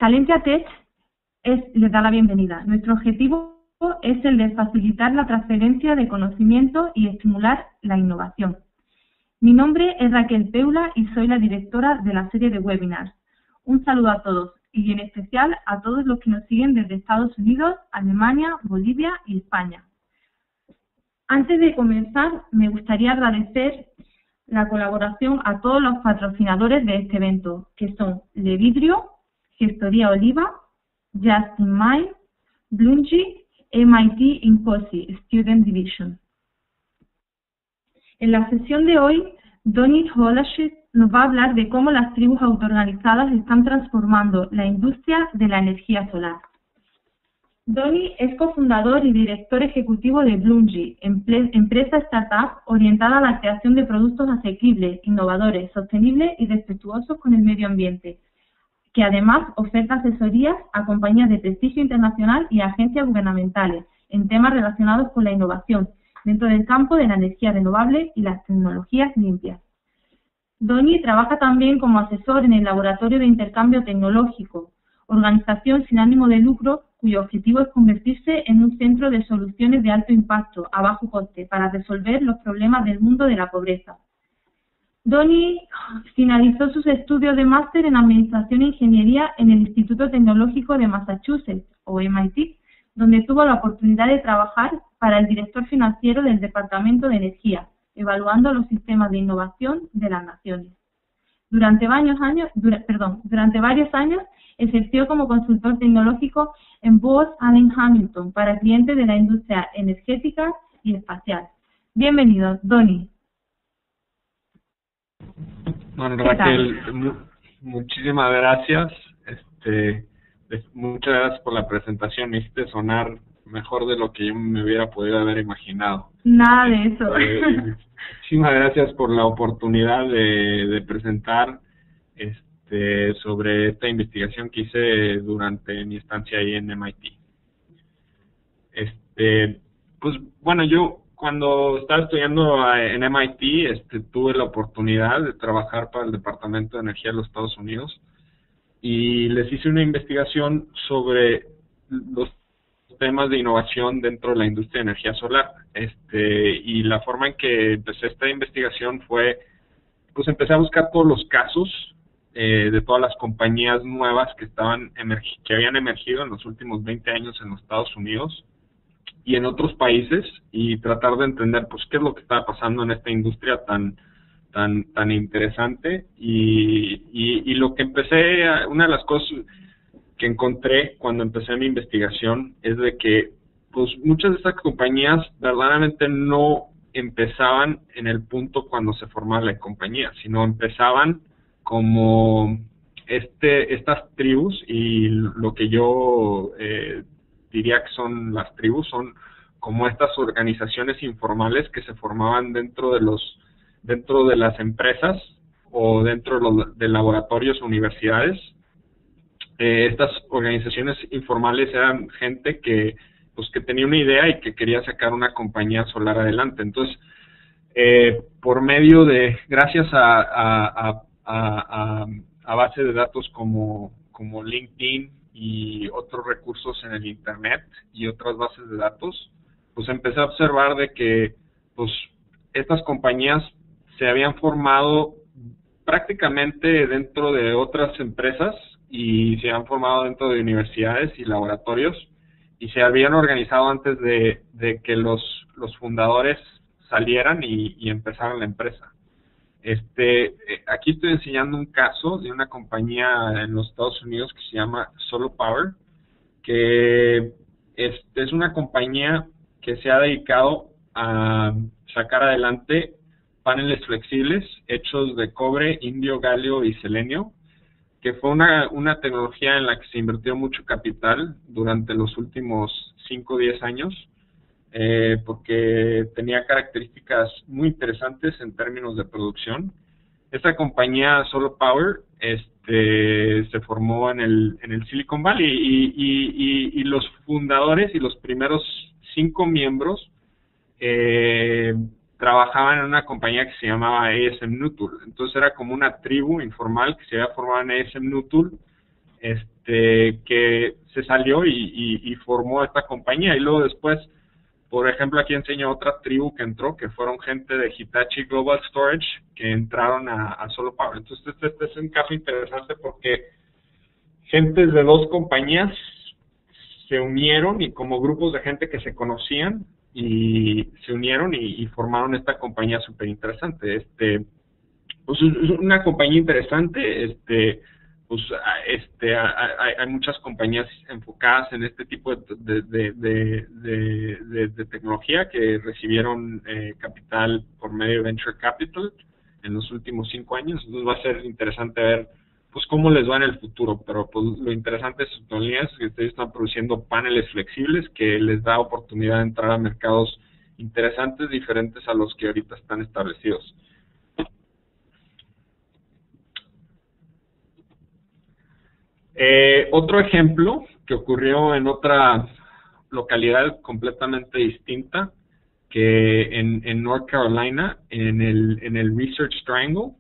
Talentia Tech les da la bienvenida. Nuestro objetivo es el de facilitar la transferencia de conocimiento y estimular la innovación. Mi nombre es Raquel Peula y soy la directora de la serie de webinars. Un saludo a todos y en especial a todos los que nos siguen desde Estados Unidos, Alemania, Bolivia y España. Antes de comenzar, me gustaría agradecer la colaboración a todos los patrocinadores de este evento, que son Levidrio, Gestoría Oliva, Justin Mind, Bloomsbury, MIT Incosi Student Division. En la sesión de hoy, Donny Holashit nos va a hablar de cómo las tribus autoorganizadas están transformando la industria de la energía solar. Donny es cofundador y director ejecutivo de Bloomsbury, empresa startup orientada a la creación de productos asequibles, innovadores, sostenibles y respetuosos con el medio ambiente, que además oferta asesorías a compañías de prestigio internacional y agencias gubernamentales en temas relacionados con la innovación dentro del campo de la energía renovable y las tecnologías limpias. Donny trabaja también como asesor en el Laboratorio de Intercambio Tecnológico, organización sin ánimo de lucro cuyo objetivo es convertirse en un centro de soluciones de alto impacto a bajo coste para resolver los problemas del mundo de la pobreza. Donny finalizó sus estudios de máster en Administración e Ingeniería en el Instituto Tecnológico de Massachusetts, o MIT, donde tuvo la oportunidad de trabajar para el director financiero del Departamento de Energía, evaluando los sistemas de innovación de las naciones. Durante varios años ejerció como consultor tecnológico en Booz Allen Hamilton para clientes de la industria energética y espacial. Bienvenido, Donny. Bueno, Raquel, muchísimas gracias. Muchas gracias por la presentación. Me hiciste sonar mejor de lo que yo me hubiera podido haber imaginado. Nada de eso. Muchísimas gracias por la oportunidad de presentar sobre esta investigación que hice durante mi estancia ahí en MIT. Pues bueno, yo cuando estaba estudiando en MIT, tuve la oportunidad de trabajar para el Departamento de Energía de los Estados Unidos y les hice una investigación sobre los temas de innovación dentro de la industria de energía solar. Y la forma en que empecé esta investigación fue, pues empecé a buscar todos los casos de todas las compañías nuevas que habían emergido en los últimos 20 años en los Estados Unidos y en otros países, y tratar de entender pues qué es lo que estaba pasando en esta industria tan interesante. Y lo que una de las cosas que encontré cuando empecé mi investigación es de que pues muchas de estas compañías verdaderamente no empezaban en el punto cuando se formaba la compañía, sino empezaban como estas tribus, y lo que yo diría que son las tribus, son como estas organizaciones informales que se formaban dentro de las empresas o dentro de laboratorios o universidades. Estas organizaciones informales eran gente que tenía una idea y que quería sacar una compañía solar adelante. Entonces, por medio de, gracias a bases de datos como LinkedIn y otros recursos en el Internet y otras bases de datos, pues empecé a observar de que pues estas compañías se habían formado prácticamente dentro de otras empresas y se han formado dentro de universidades y laboratorios, y se habían organizado antes de que los fundadores salieran y empezaran la empresa. Aquí estoy enseñando un caso de una compañía en los Estados Unidos que se llama Solar Power, que es una compañía que se ha dedicado a sacar adelante paneles flexibles hechos de cobre, indio, galio y selenio, que fue una tecnología en la que se invirtió mucho capital durante los últimos 5 o 10 años, porque tenía características muy interesantes en términos de producción. Esta compañía Solar Power se formó en el Silicon Valley, y los fundadores y los primeros 5 miembros trabajaban en una compañía que se llamaba ASM Nutul. Entonces era como una tribu informal que se había formado en ASM Nutul, que se salió y formó esta compañía. Y luego después, por ejemplo, aquí enseño otra tribu que entró, que fueron gente de Hitachi Global Storage, que entraron a Solo Power. Entonces, este es un caso interesante porque gentes de dos compañías se unieron, y como grupos de gente que se conocían, y se unieron y formaron esta compañía súper interesante. Pues es una compañía interesante. Hay muchas compañías enfocadas en este tipo de tecnología que recibieron capital por medio de Venture Capital en los últimos 5 años. Entonces va a ser interesante ver pues cómo les va en el futuro, pero pues lo interesante de sus tecnologías es que ustedes están produciendo paneles flexibles que les da oportunidad de entrar a mercados interesantes, diferentes a los que ahorita están establecidos. Otro ejemplo que ocurrió en otra localidad completamente distinta, que en North Carolina, en el Research Triangle,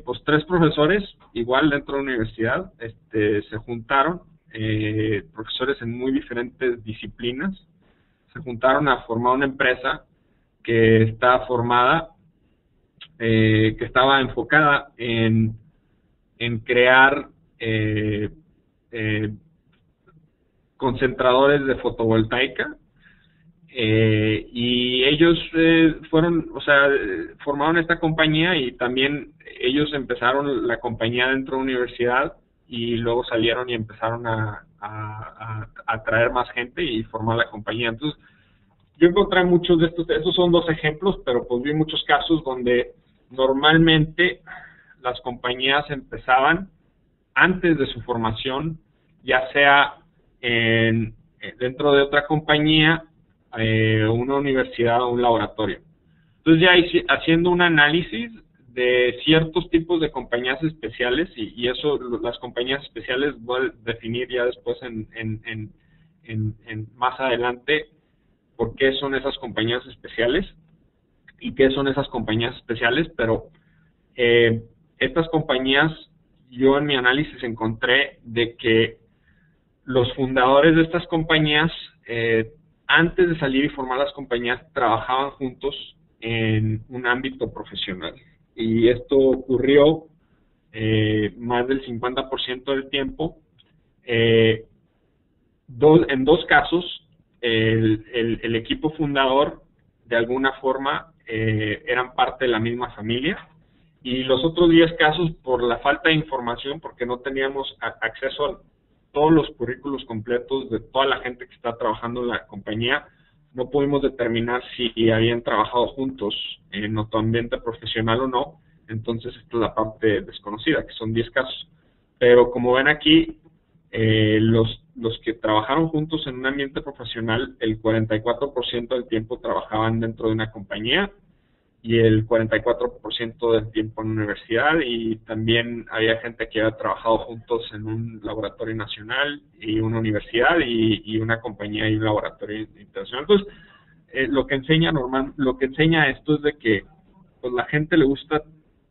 pues 3 profesores, igual dentro de la universidad, se juntaron, profesores en muy diferentes disciplinas, se juntaron a formar una empresa que está formada, que estaba enfocada en crear concentradores de fotovoltaica, y ellos formaron esta compañía, y también ellos empezaron la compañía dentro de la universidad, y luego salieron y empezaron a atraer más gente y formar la compañía. Entonces, yo encontré muchos de estos son 2 ejemplos, pero pues vi muchos casos donde normalmente las compañías empezaban antes de su formación, ya sea dentro de otra compañía, una universidad o un laboratorio. Entonces ya haciendo un análisis de ciertos tipos de compañías especiales, y eso, las compañías especiales voy a definir ya después más adelante por qué son esas compañías especiales y qué son esas compañías especiales, pero estas compañías, yo en mi análisis encontré de que los fundadores de estas compañías, antes de salir y formar las compañías, trabajaban juntos en un ámbito profesional. Y esto ocurrió más del 50% del tiempo. En 2 casos, el equipo fundador, de alguna forma, eran parte de la misma familia. Y los otros 10 casos, por la falta de información, porque no teníamos acceso a todos los currículos completos de toda la gente que está trabajando en la compañía, no pudimos determinar si habían trabajado juntos en otro ambiente profesional o no. Entonces, esta es la parte desconocida, que son 10 casos. Pero como ven aquí, los que trabajaron juntos en un ambiente profesional, el 44% del tiempo trabajaban dentro de una compañía, y el 44% del tiempo en universidad, y también había gente que había trabajado juntos en un laboratorio nacional y una universidad y una compañía y un laboratorio internacional. Entonces, lo que enseña esto es de que pues la gente le gusta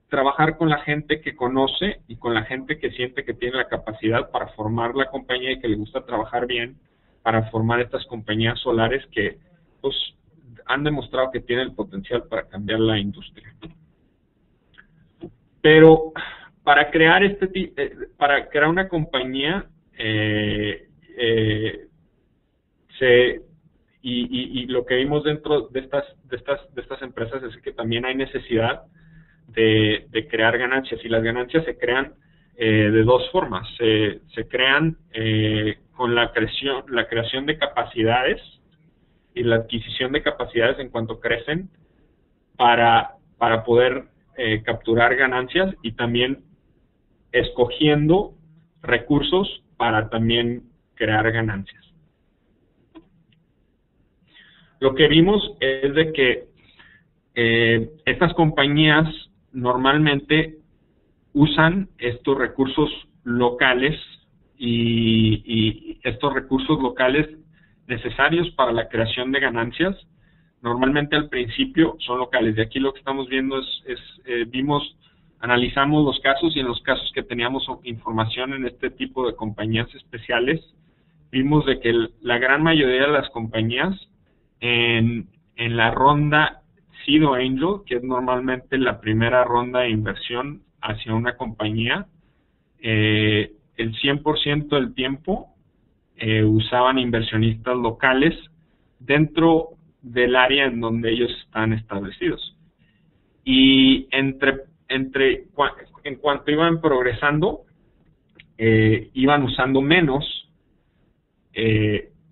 trabajar con la gente que conoce y con la gente que siente que tiene la capacidad para formar la compañía, y que le gusta trabajar bien para formar estas compañías solares que pues han demostrado que tienen el potencial para cambiar la industria. Pero para crear una compañía, y lo que vimos dentro de estas empresas es que también hay necesidad de crear ganancias, y las ganancias se crean de 2 formas. Se crean con la creación de capacidades y la adquisición de capacidades en cuanto crecen para poder capturar ganancias, y también escogiendo recursos para también crear ganancias. Lo que vimos es de que estas compañías normalmente usan estos recursos locales, y estos recursos locales necesarios para la creación de ganancias, normalmente al principio son locales. De aquí lo que estamos viendo vimos analizamos los casos y en los casos que teníamos información en este tipo de compañías especiales, vimos de que la gran mayoría de las compañías en la ronda Seed o Angel, que es normalmente la primera ronda de inversión hacia una compañía, el 100% del tiempo usaban inversionistas locales dentro del área en donde ellos están establecidos. Y en cuanto iban progresando, iban usando menos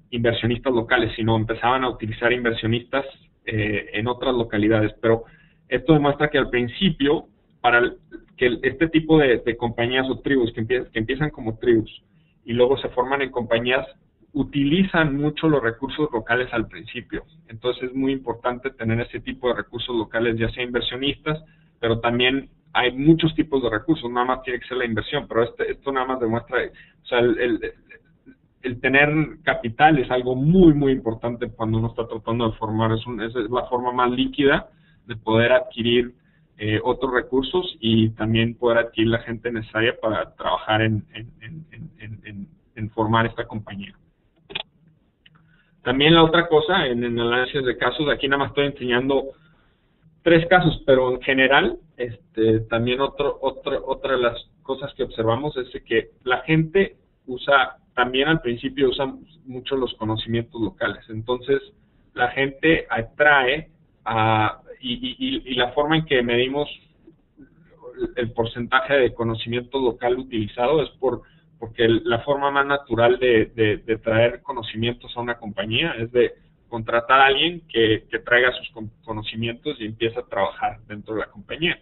inversionistas locales, sino empezaban a utilizar inversionistas en otras localidades. Pero esto demuestra que al principio, para que este tipo de compañías o tribus que empiezan como tribus y luego se forman en compañías, utilizan mucho los recursos locales al principio. Entonces es muy importante tener ese tipo de recursos locales, ya sea inversionistas, pero también hay muchos tipos de recursos, nada más tiene que ser la inversión, pero esto nada más demuestra, o sea, el tener capital es algo muy, muy importante cuando uno está tratando de formar, es la forma más líquida de poder adquirir otros recursos y también poder adquirir la gente necesaria para trabajar en formar esta compañía. También la otra cosa, en el análisis de casos, aquí nada más estoy enseñando 3 casos, pero en general, también otra de las cosas que observamos es que la gente también al principio usa mucho los conocimientos locales. Entonces, la gente atrae y la forma en que medimos el porcentaje de conocimiento local utilizado es porque la forma más natural de traer conocimientos a una compañía es de contratar a alguien que traiga sus conocimientos y empieza a trabajar dentro de la compañía.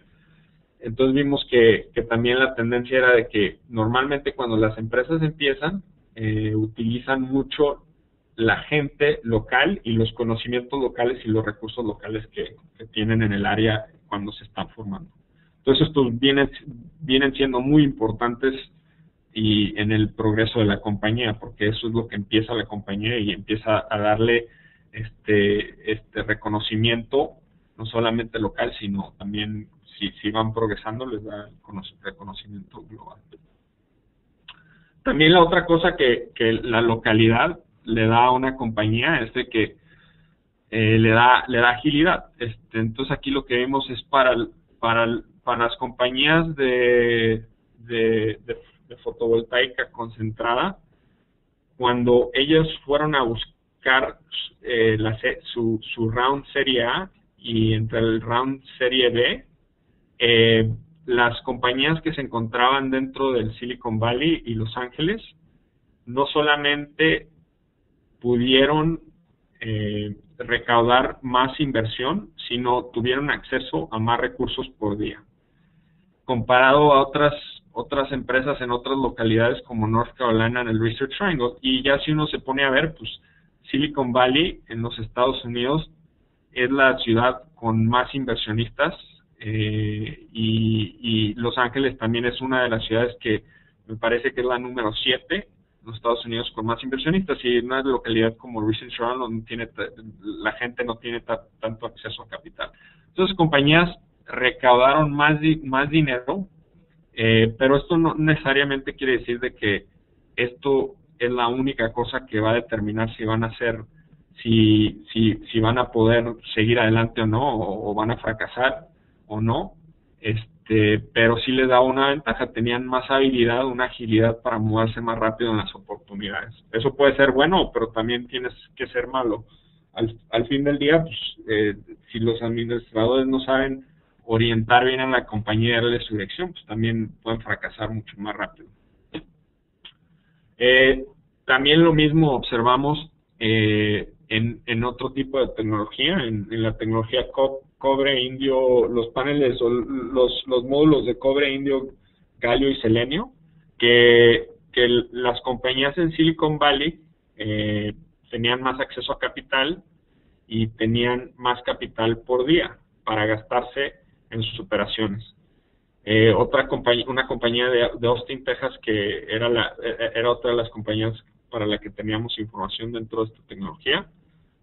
Entonces vimos que también la tendencia era de que normalmente cuando las empresas empiezan, utilizan mucho la gente local y los conocimientos locales y los recursos locales que tienen en el área cuando se están formando. Entonces estos vienen siendo muy importantes y en el progreso de la compañía, porque eso es lo que empieza la compañía y empieza a darle este reconocimiento, no solamente local, sino también si van progresando les da reconocimiento global. También la otra cosa que la localidad le da a una compañía es de que le da agilidad. Entonces aquí lo que vimos es para las compañías de fotovoltaica concentrada, cuando ellos fueron a buscar su round serie A y entre el round serie B, las compañías que se encontraban dentro del Silicon Valley y Los Ángeles no solamente pudieron recaudar más inversión, sino tuvieron acceso a más recursos por día. Comparado a otras empresas en otras localidades como North Carolina en el Research Triangle. Y ya si uno se pone a ver, pues Silicon Valley en los Estados Unidos es la ciudad con más inversionistas y Los Ángeles también es una de las ciudades que me parece que es la número 7 en los Estados Unidos con más inversionistas, y una localidad como Research Triangle la gente no tiene tanto acceso a capital. Entonces compañías recaudaron más dinero, pero esto no necesariamente quiere decir de que esto es la única cosa que va a determinar si van a si van a poder seguir adelante o no, o van a fracasar o no, pero sí les da una ventaja, tenían más habilidad, una agilidad para moverse más rápido en las oportunidades. Eso puede ser bueno, pero también tienes que ser malo. Al fin del día, pues, si los administradores no saben orientar bien a la compañía y darle su dirección, pues también pueden fracasar mucho más rápido. También lo mismo observamos en otro tipo de tecnología, en la tecnología cobre, indio, los paneles o los módulos de cobre, indio, galio y selenio, que las compañías en Silicon Valley tenían más acceso a capital y tenían más capital por día para gastarse en sus operaciones. Una compañía de Austin, Texas, que era otra de las compañías para la que teníamos información dentro de esta tecnología,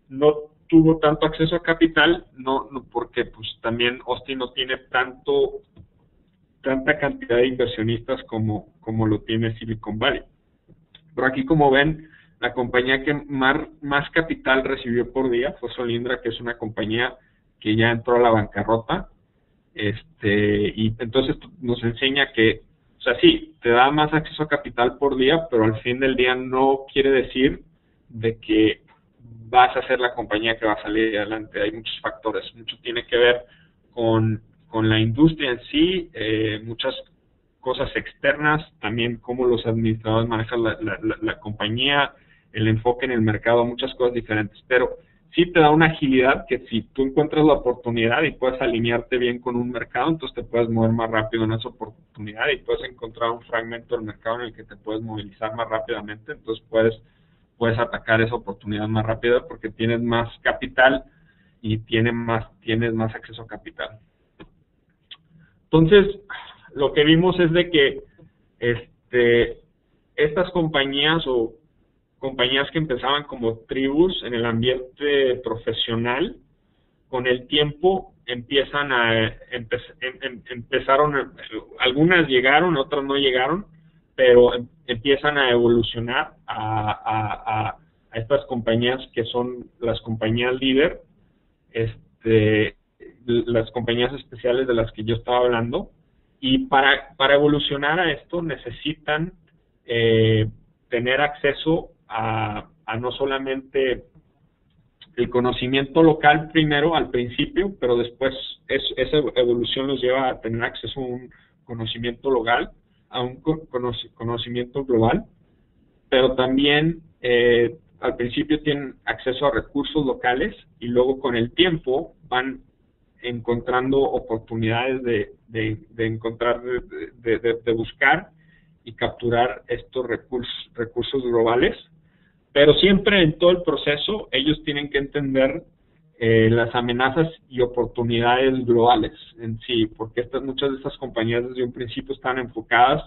no tuvo tanto acceso a capital, no porque pues también Austin no tiene tanto tanta cantidad de inversionistas como lo tiene Silicon Valley. Pero aquí, como ven, la compañía que más capital recibió por día fue Solyndra, que es una compañía que ya entró a la bancarrota. Y entonces nos enseña que, o sea, sí, te da más acceso a capital por día, pero al fin del día no quiere decir de que vas a ser la compañía que va a salir adelante. Hay muchos factores, mucho tiene que ver con la industria en sí, muchas cosas externas, también cómo los administradores manejan la compañía, el enfoque en el mercado, muchas cosas diferentes, pero sí te da una agilidad que si tú encuentras la oportunidad y puedes alinearte bien con un mercado, entonces te puedes mover más rápido en esa oportunidad y puedes encontrar un fragmento del mercado en el que te puedes movilizar más rápidamente, entonces puedes atacar esa oportunidad más rápido porque tienes más capital y tienes más acceso a capital. Entonces, lo que vimos es de que estas compañías o compañías que empezaban como tribus en el ambiente profesional, con el tiempo empezaron, algunas llegaron, otras no llegaron, pero empiezan a evolucionar a estas compañías que son las compañías líder, las compañías especiales de las que yo estaba hablando, y para evolucionar a esto necesitan tener acceso a no solamente el conocimiento local primero al principio, pero después esa evolución los lleva a tener acceso a un conocimiento local, a un conocimiento global, pero también al principio tienen acceso a recursos locales y luego con el tiempo van encontrando oportunidades de buscar y capturar estos recursos globales, pero siempre en todo el proceso ellos tienen que entender las amenazas y oportunidades globales en sí, porque muchas de estas compañías desde un principio están enfocadas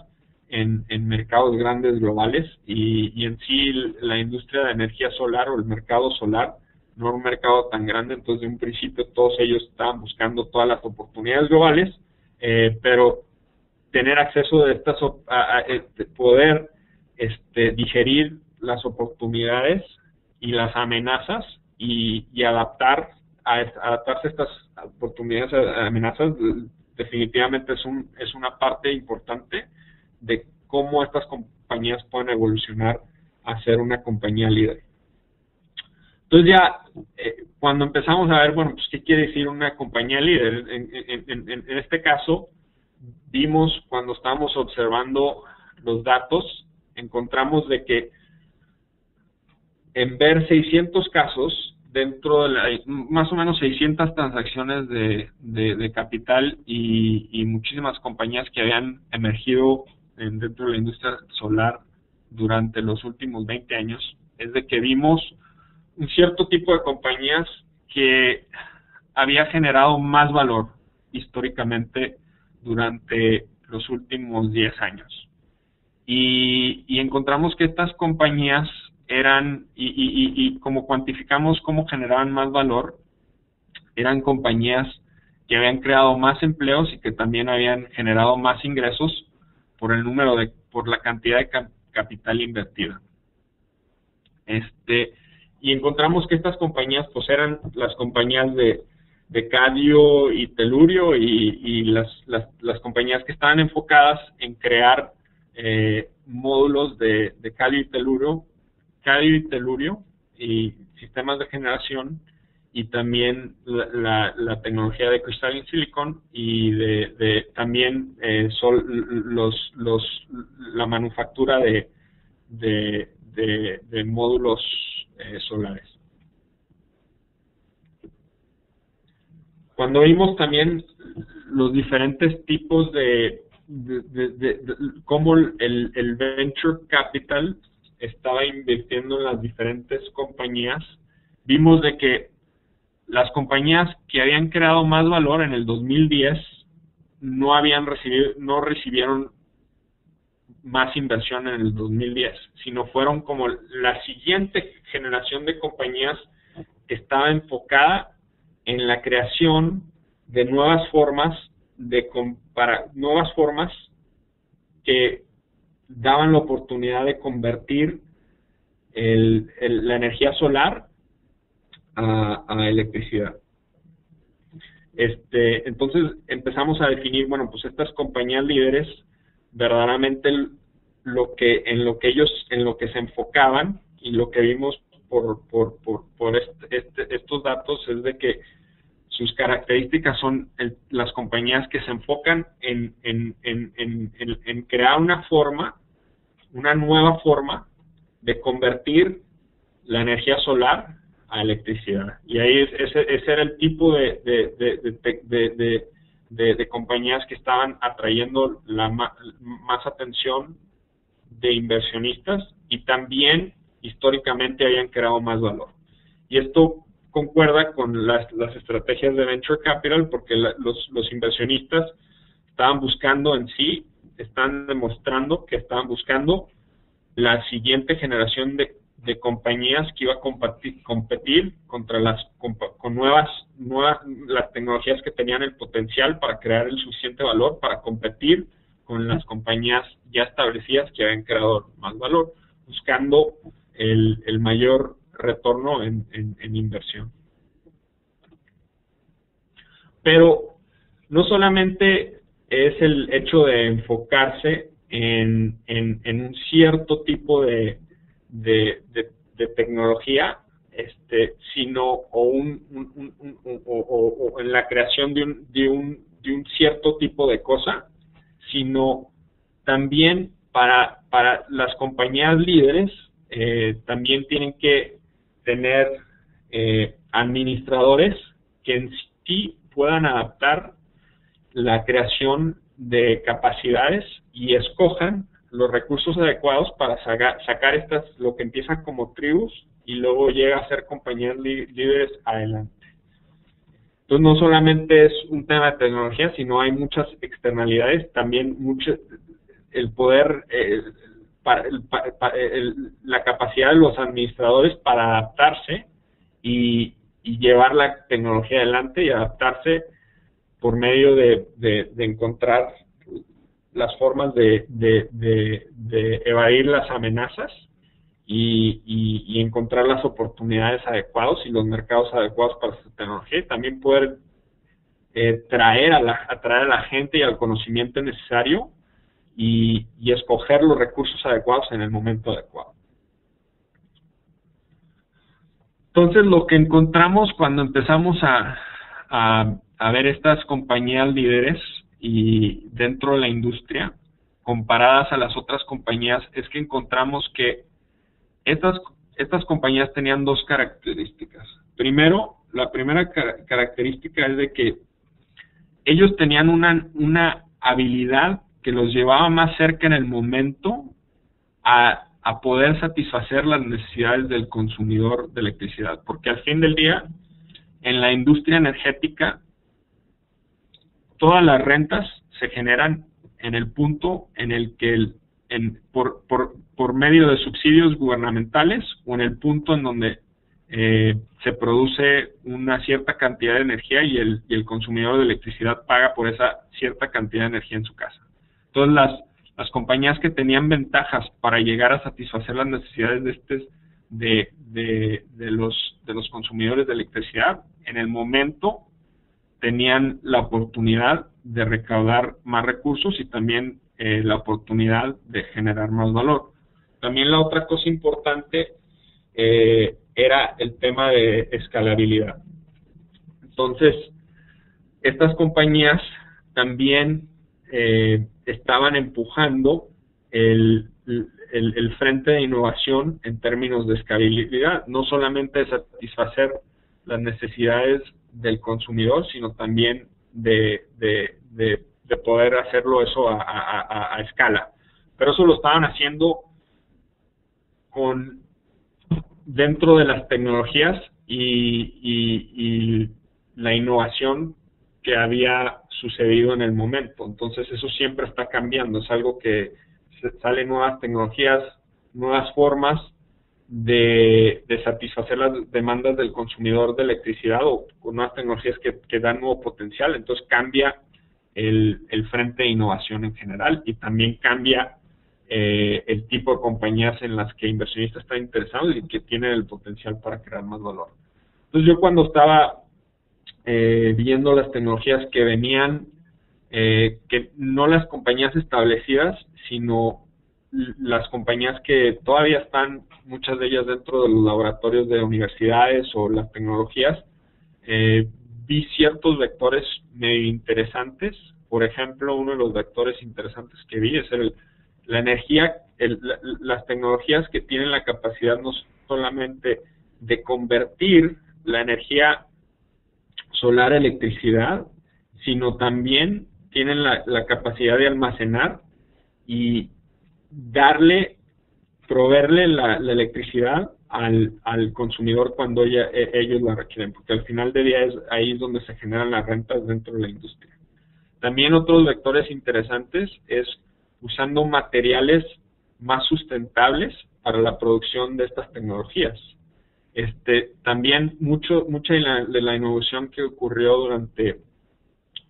en mercados grandes globales y en sí la industria de energía solar o el mercado solar no era un mercado tan grande, entonces de un principio todos ellos estaban buscando todas las oportunidades globales, pero tener acceso de estas, poder digerir las oportunidades y las amenazas y adaptarse a estas oportunidades, amenazas, definitivamente es una parte importante de cómo estas compañías pueden evolucionar a ser una compañía líder. Entonces ya, cuando empezamos a ver, bueno, pues qué quiere decir una compañía líder, en este caso, vimos cuando estábamos observando los datos, encontramos de que en ver 600 casos, dentro de más o menos 600 transacciones de capital y muchísimas compañías que habían emergido dentro de la industria solar durante los últimos 20 años, es de que vimos un cierto tipo de compañías que había generado más valor históricamente durante los últimos 10 años. Y encontramos que estas compañías eran, y como cuantificamos cómo generaban más valor, eran compañías que habían creado más empleos y que también habían generado más ingresos por la cantidad de capital invertida. Y encontramos que estas compañías pues eran las compañías de cadio y telurio y las compañías que estaban enfocadas en crear módulos de cadio y telurio y sistemas de generación y también la tecnología de cristal en silicón y también la manufactura de módulos solares. Cuando vimos también los diferentes tipos de cómo el venture capital estaba invirtiendo en las diferentes compañías, vimos de que las compañías que habían creado más valor en el 2010 no recibieron más inversión en el 2010, sino fueron como la siguiente generación de compañías que estaba enfocada en la creación de nuevas formas para nuevas formas que daban la oportunidad de convertir la energía solar a electricidad. Entonces empezamos a definir, bueno, pues estas compañías líderes verdaderamente en lo que se enfocaban, y lo que vimos por estos datos es de que sus características son las compañías que se enfocan en crear una nueva forma de convertir la energía solar a electricidad. Y ahí ese era el tipo de compañías que estaban atrayendo más atención de inversionistas, y también históricamente habían creado más valor. Y esto concuerda con las estrategias de Venture Capital, porque los inversionistas están demostrando que estaban buscando la siguiente generación de compañías que iba a competir contra las tecnologías que tenían el potencial para crear el suficiente valor para competir con las compañías ya establecidas que habían creado más valor, buscando el mayor retorno en inversión. Pero no solamente es el hecho de enfocarse en un cierto tipo de tecnología, sino o en la creación de un cierto tipo de cosa, sino también para las compañías líderes también tienen que tener administradores que en sí puedan adaptar la creación de capacidades y escojan los recursos adecuados para sacar lo que empiezan como tribus y luego llega a ser compañías líderes adelante. Entonces no solamente es un tema de tecnología, sino hay muchas externalidades, también el poder, la capacidad de los administradores para adaptarse y llevar la tecnología adelante y adaptarse por medio de encontrar las formas de evadir las amenazas y encontrar las oportunidades adecuadas y los mercados adecuados para su tecnología, y también poder atraer a la gente y al conocimiento necesario y escoger los recursos adecuados en el momento adecuado. Entonces, lo que encontramos cuando empezamos a ver estas compañías líderes y dentro de la industria comparadas a las otras compañías es que encontramos que estas compañías tenían dos características. Primero, la primera característica es de que ellos tenían una habilidad que los llevaba más cerca en el momento a poder satisfacer las necesidades del consumidor de electricidad, porque al fin del día en la industria energética todas las rentas se generan en el punto en el que por medio de subsidios gubernamentales o en el punto en donde se produce una cierta cantidad de energía y el consumidor de electricidad paga por esa cierta cantidad de energía en su casa. Entonces las compañías que tenían ventajas para llegar a satisfacer las necesidades de los consumidores de electricidad, en el momento tenían la oportunidad de recaudar más recursos y también la oportunidad de generar más valor. También la otra cosa importante era el tema de escalabilidad. Entonces, estas compañías también estaban empujando el frente de innovación en términos de escalabilidad, no solamente de satisfacer las necesidades del consumidor, sino también de poder hacerlo eso a escala. Pero eso lo estaban haciendo dentro de las tecnologías y la innovación que había sucedido en el momento. Entonces eso siempre está cambiando, es algo que salen nuevas tecnologías, nuevas formas de satisfacer las demandas del consumidor de electricidad o con nuevas tecnologías que dan nuevo potencial. Entonces cambia el frente de innovación en general, y también cambia el tipo de compañías en las que inversionistas están interesados y que tienen el potencial para crear más valor. Entonces yo cuando estaba viendo las tecnologías que venían, que no las compañías establecidas, sino las compañías que todavía están, muchas de ellas dentro de los laboratorios de universidades o las tecnologías, vi ciertos vectores medio interesantes. Por ejemplo, uno de los vectores interesantes que vi es la energía, las tecnologías que tienen la capacidad no solamente de convertir la energía solar a electricidad, sino también tienen la capacidad de almacenar y proveerle la electricidad al consumidor cuando ellos la requieren, porque al final del día ahí es donde se generan las rentas dentro de la industria. También otros vectores interesantes es usando materiales más sustentables para la producción de estas tecnologías. También mucha de la innovación que ocurrió durante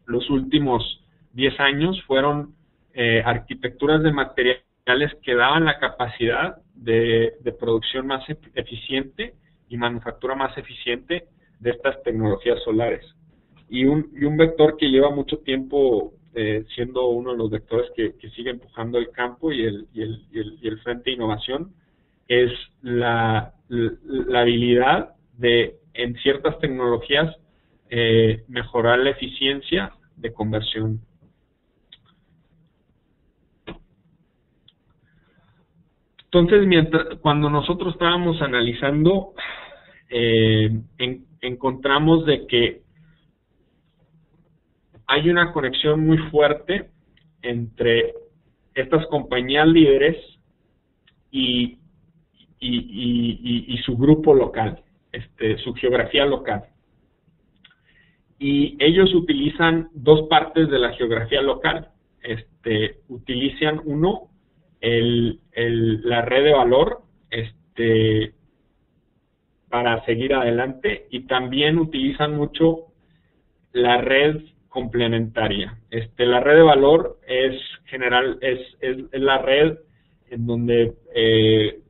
los últimos 10 años fueron arquitecturas de materiales que daban la capacidad de producción más eficiente y manufactura más eficiente de estas tecnologías solares. Y un vector que lleva mucho tiempo siendo uno de los vectores que sigue empujando el campo y el frente de innovación es la habilidad de, en ciertas tecnologías, mejorar la eficiencia de conversión. Entonces, cuando nosotros estábamos analizando, encontramos de que hay una conexión muy fuerte entre estas compañías líderes y su grupo local, su geografía local. Y ellos utilizan dos partes de la geografía local. Utilizan la red de valor para seguir adelante, y también utilizan mucho la red complementaria. La red de valor es la red en donde,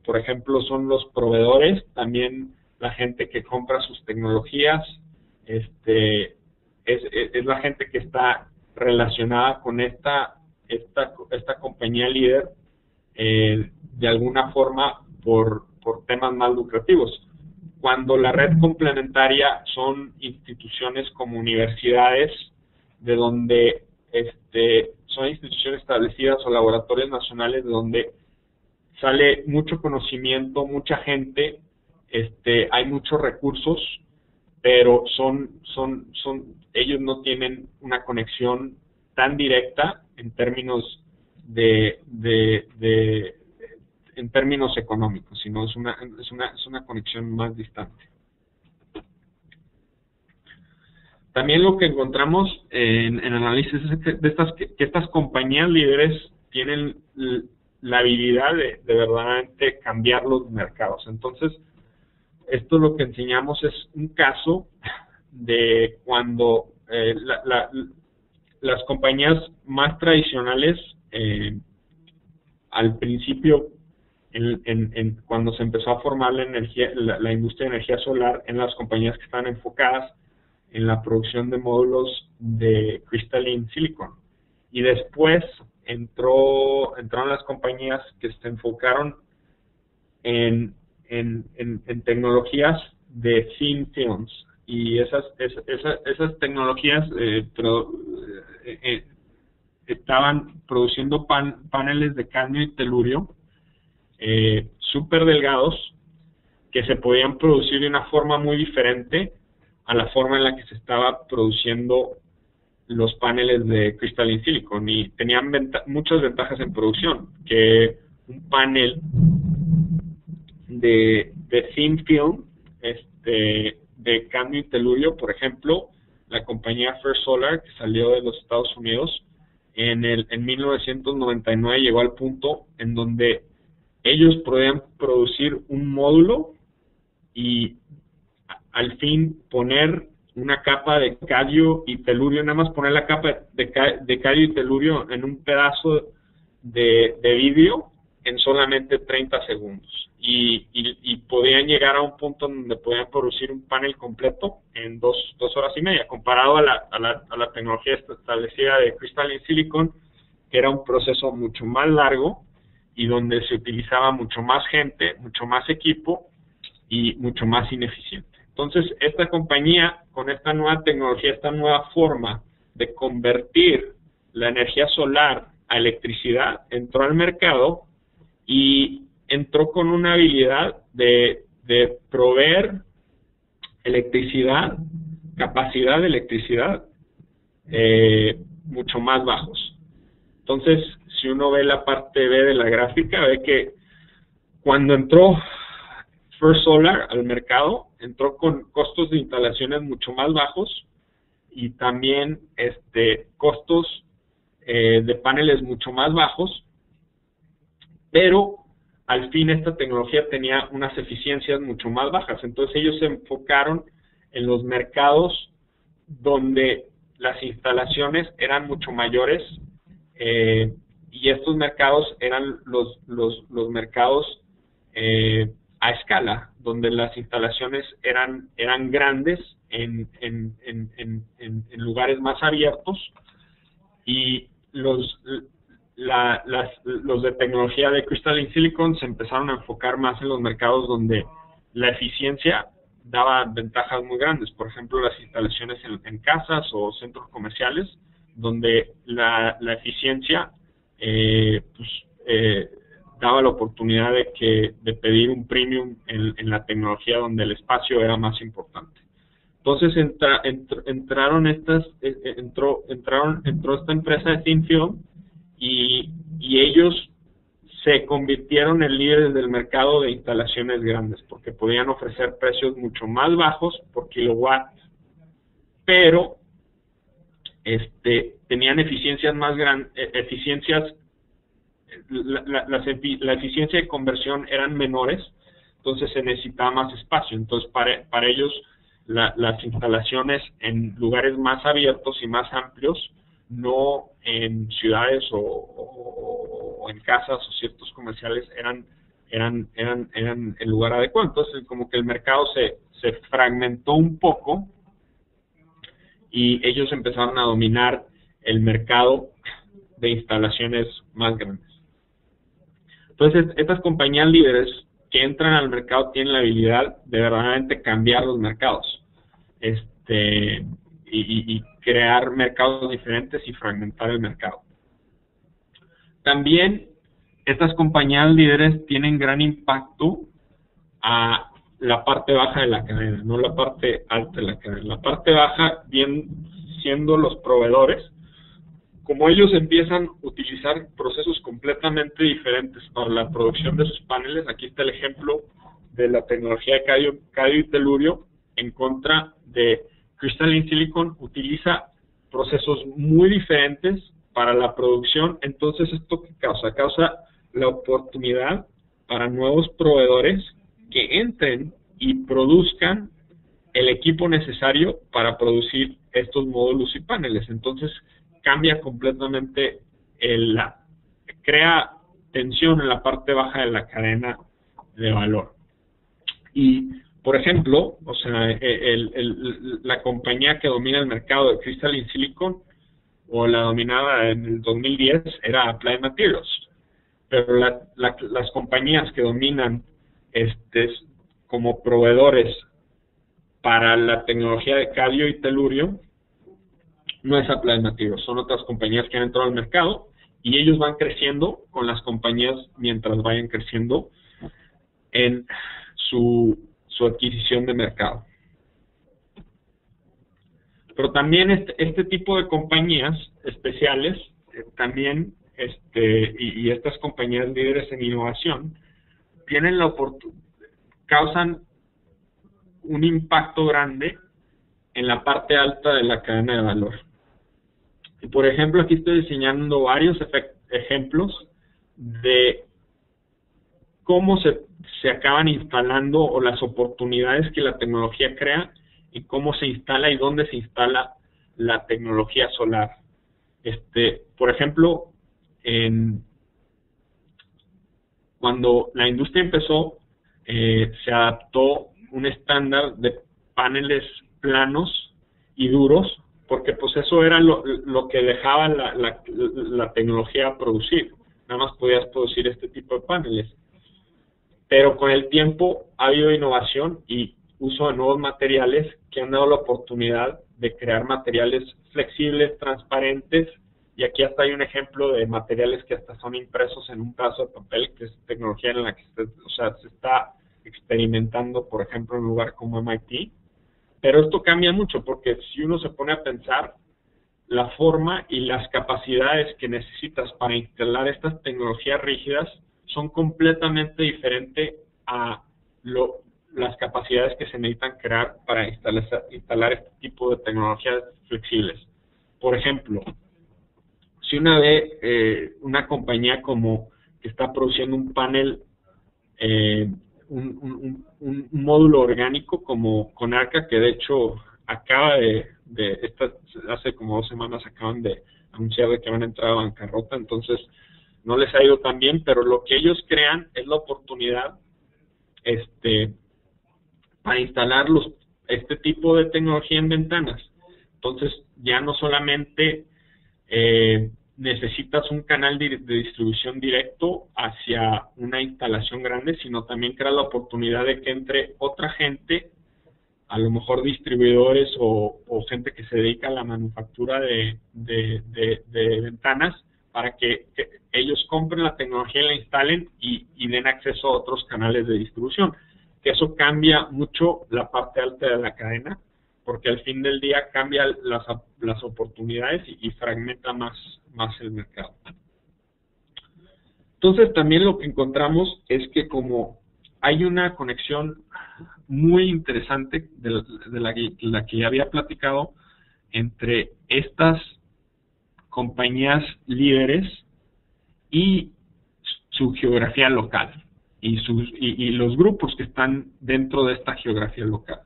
por ejemplo, son los proveedores, también la gente que compra sus tecnologías, es la gente que está relacionada con esta compañía líder, de alguna forma por temas más lucrativos. Cuando la red complementaria son instituciones como universidades, de donde son instituciones establecidas o laboratorios nacionales, de donde sale mucho conocimiento, mucha gente, hay muchos recursos, pero ellos no tienen una conexión tan directa en términos en términos económicos, sino es una conexión más distante. También lo que encontramos en análisis es que estas compañías líderes tienen la habilidad de verdaderamente cambiar los mercados. Entonces, esto lo que enseñamos es un caso de cuando las compañías más tradicionales, al principio, cuando se empezó a formar la industria de energía solar, en las compañías que están enfocadas en la producción de módulos de crystalline silicon, y después entraron las compañías que se enfocaron en tecnologías de thin films, y esas tecnologías estaban produciendo paneles de cadmio y telurio súper delgados, que se podían producir de una forma muy diferente a la forma en la que se estaba produciendo los paneles de crystalline silicon, y tenían muchas ventajas en producción, que un panel de thin film, de cadmio y telurio, por ejemplo, la compañía First Solar, que salió de los Estados Unidos, en 1999 llegó al punto en donde ellos podían producir un módulo y al fin poner una capa de cadio y telurio, nada más poner la capa de cadio y telurio en un pedazo de vidrio en solamente 30 segundos. Y podían llegar a un punto donde podían producir un panel completo en 2 horas y media, comparado a la tecnología establecida de Crystalline Silicon, que era un proceso mucho más largo y donde se utilizaba mucho más gente, mucho más equipo y mucho más ineficiente. Entonces, esta compañía, con esta nueva tecnología, esta nueva forma de convertir la energía solar a electricidad, entró al mercado y entró con una habilidad de proveer electricidad, capacidad de electricidad, mucho más bajos. Entonces, si uno ve la parte B de la gráfica, ve que cuando entró First Solar al mercado, entró con costos de instalaciones mucho más bajos y también costos de paneles mucho más bajos, pero al fin esta tecnología tenía unas eficiencias mucho más bajas. Entonces ellos se enfocaron en los mercados donde las instalaciones eran mucho mayores, y estos mercados eran los mercados a escala, donde las instalaciones eran grandes en lugares más abiertos, y los de tecnología de Crystalline Silicon se empezaron a enfocar más en los mercados donde la eficiencia daba ventajas muy grandes. Por ejemplo, las instalaciones en casas o centros comerciales, donde la eficiencia daba la oportunidad de pedir un premium en la tecnología donde el espacio era más importante. Entonces entró esta empresa de Thin Film y ellos se convirtieron en líderes del mercado de instalaciones grandes, porque podían ofrecer precios mucho más bajos por kilowatt, pero tenían eficiencias más grandes, la eficiencia de conversión eran menores, entonces se necesitaba más espacio. Entonces para ellos las instalaciones en lugares más abiertos y más amplios, no en ciudades o en casas o ciertos comerciales, eran el lugar adecuado. Entonces como que el mercado se fragmentó un poco y ellos empezaron a dominar el mercado de instalaciones más grandes. Entonces estas compañías líderes que entran al mercado tienen la habilidad de verdaderamente cambiar los mercados, y crear mercados diferentes y fragmentar el mercado. También estas compañías líderes tienen gran impacto a la parte baja de la cadena, no la parte alta de la cadena. La parte baja, bien siendo los proveedores, como ellos empiezan a utilizar procesos completamente diferentes para la producción de sus paneles. Aquí está el ejemplo de la tecnología de cadio y telurio en contra de Crystalline Silicon. Utiliza procesos muy diferentes para la producción. Entonces, ¿esto qué causa? Causa la oportunidad para nuevos proveedores que entren y produzcan el equipo necesario para producir estos módulos y paneles. Entonces, cambia completamente, crea tensión en la parte baja de la cadena de valor. Y, por ejemplo, o sea, la compañía que domina el mercado de Crystalline Silicon, o la dominaba en el 2010, era Applied Materials. Pero las compañías que dominan como proveedores para la tecnología de cadio y telurio no es Applied Materials, son otras compañías que han entrado al mercado, y ellos van creciendo con las compañías mientras vayan creciendo en su adquisición de mercado. Pero también este tipo de compañías especiales, también y estas compañías líderes en innovación, tienen causan un impacto grande en la parte alta de la cadena de valor. Y por ejemplo, aquí estoy diseñando varios ejemplos de cómo se acaban instalando, o las oportunidades que la tecnología crea en cómo se instala y dónde se instala la tecnología solar. Por ejemplo, cuando la industria empezó, se adaptó un estándar de paneles planos y duros, porque pues eso era lo que dejaba la tecnología producir. Nada más podías producir este tipo de paneles. Pero con el tiempo ha habido innovación y uso de nuevos materiales que han dado la oportunidad de crear materiales flexibles, transparentes, y aquí hasta hay un ejemplo de materiales que hasta son impresos en un pedazo de papel, que es tecnología en la que se está experimentando, por ejemplo, en un lugar como MIT. Pero esto cambia mucho, porque si uno se pone a pensar, la forma y las capacidades que necesitas para instalar estas tecnologías rígidas son completamente diferentes a las capacidades que se necesitan crear para instalar este tipo de tecnologías flexibles. Por ejemplo, si una ve una compañía como que está produciendo un panel, un módulo orgánico como Conarca, que de hecho acaba hace como 2 semanas acaban de anunciar de que van a entrar a bancarrota, entonces no les ha ido tan bien, pero lo que ellos crean es la oportunidad para instalar este tipo de tecnología en ventanas. Entonces ya no solamente necesitas un canal de distribución directo hacia una instalación grande, sino también crea la oportunidad de que entre otra gente, a lo mejor distribuidores o gente que se dedica a la manufactura de ventanas, para que ellos compren la tecnología y la instalen y den acceso a otros canales de distribución. Que eso cambia mucho la parte alta de la cadena, porque al fin del día cambia las oportunidades y fragmenta más el mercado. Entonces también lo que encontramos es que como hay una conexión muy interesante de la que ya había platicado entre estas compañías líderes y su geografía local y los grupos que están dentro de esta geografía local.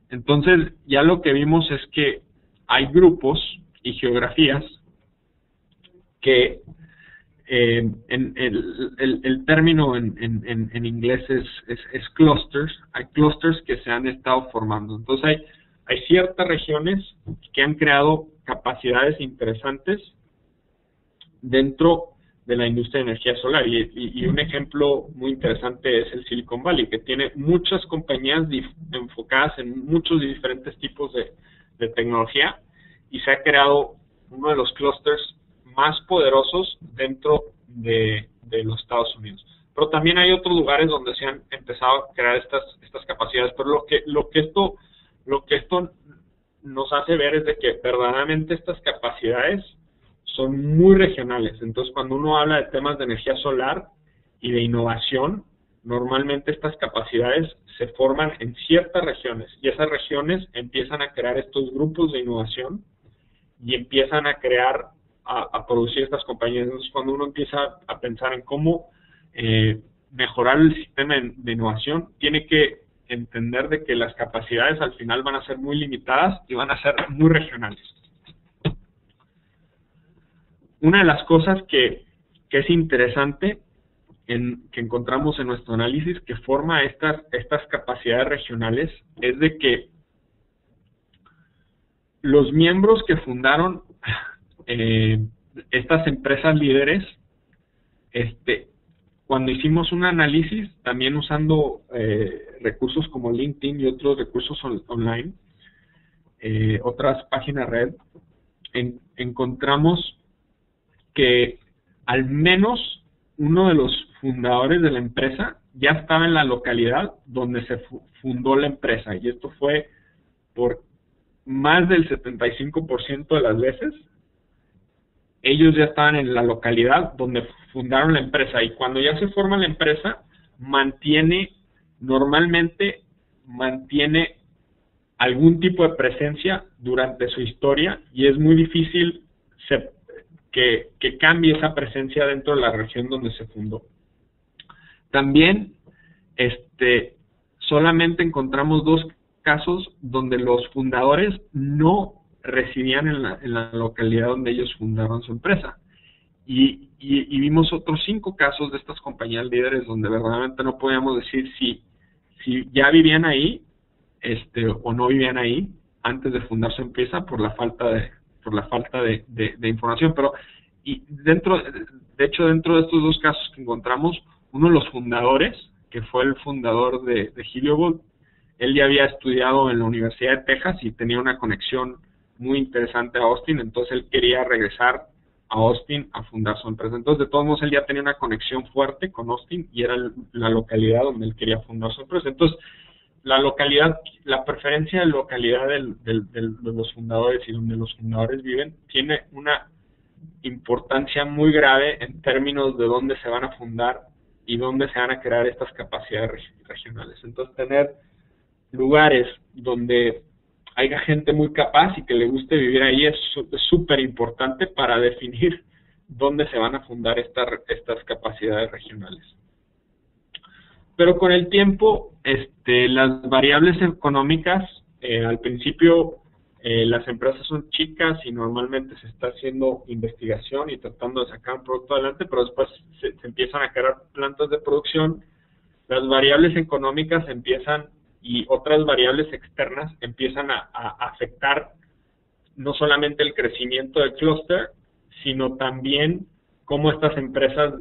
Entonces ya lo que vimos es que hay grupos y geografías que el término en inglés es clusters. Hay clusters que se han estado formando. Entonces hay ciertas regiones que han creado capacidades interesantes dentro de la industria de energía solar, y un ejemplo muy interesante es el Silicon Valley, que tiene muchas compañías enfocadas en muchos diferentes tipos de tecnología, y se ha creado uno de los clusters más poderosos dentro de los Estados Unidos. Pero también hay otros lugares donde se han empezado a crear estas capacidades, pero lo que esto nos hace ver es de que verdaderamente estas capacidades son muy regionales. Entonces, cuando uno habla de temas de energía solar y de innovación, normalmente estas capacidades se forman en ciertas regiones, y esas regiones empiezan a crear estos grupos de innovación y empiezan a producir estas compañías. Entonces, cuando uno empieza a pensar en cómo mejorar el sistema de innovación, tiene que entender de que las capacidades al final van a ser muy limitadas y van a ser muy regionales. Una de las cosas que es interesante que encontramos en nuestro análisis que forma estas capacidades regionales es de que los miembros que fundaron estas empresas líderes, cuando hicimos un análisis, también usando recursos como LinkedIn y otros recursos online, otras páginas red, encontramos que al menos uno de los fundadores de la empresa ya estaba en la localidad donde se fundó la empresa, y esto fue por más del 75% de las veces. Ellos ya estaban en la localidad donde fundaron la empresa, y cuando ya se forma la empresa, normalmente mantiene algún tipo de presencia durante su historia, y es muy difícil que cambie esa presencia dentro de la región donde se fundó. También solamente encontramos 2 casos donde los fundadores no residían en la localidad donde ellos fundaron su empresa. Y vimos otros 5 casos de estas compañías líderes donde verdaderamente no podíamos decir si ya vivían ahí o no vivían ahí antes de fundar su empresa por la falta de información. Pero dentro de estos 2 casos que encontramos, uno de los fundadores, que fue el fundador de Heliogold, él ya había estudiado en la Universidad de Texas y tenía una conexión muy interesante a Austin, entonces él quería regresar a Austin a fundar su empresa. Entonces, de todos modos, él ya tenía una conexión fuerte con Austin y era la localidad donde él quería fundar su empresa. Entonces, la preferencia de localidad de los fundadores y donde los fundadores viven tiene una importancia muy grave en términos de dónde se van a fundar y dónde se van a crear estas capacidades regionales. Entonces, tener lugares donde haya gente muy capaz y que le guste vivir ahí es súper importante para definir dónde se van a fundar estas capacidades regionales. Pero con el tiempo, las variables económicas, al principio las empresas son chicas y normalmente se está haciendo investigación y tratando de sacar un producto adelante, pero después se empiezan a crear plantas de producción, las variables económicas empiezan y otras variables externas empiezan a afectar no solamente el crecimiento del clúster, sino también cómo estas empresas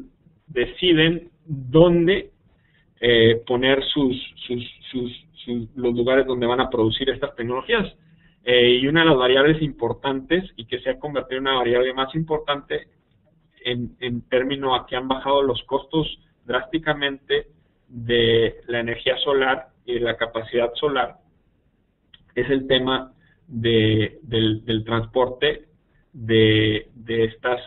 deciden dónde poner los lugares donde van a producir estas tecnologías. Y una de las variables importantes y que se ha convertido en una variable más importante en términos a que han bajado los costos drásticamente de la energía solar y de la capacidad solar es el tema del transporte de estas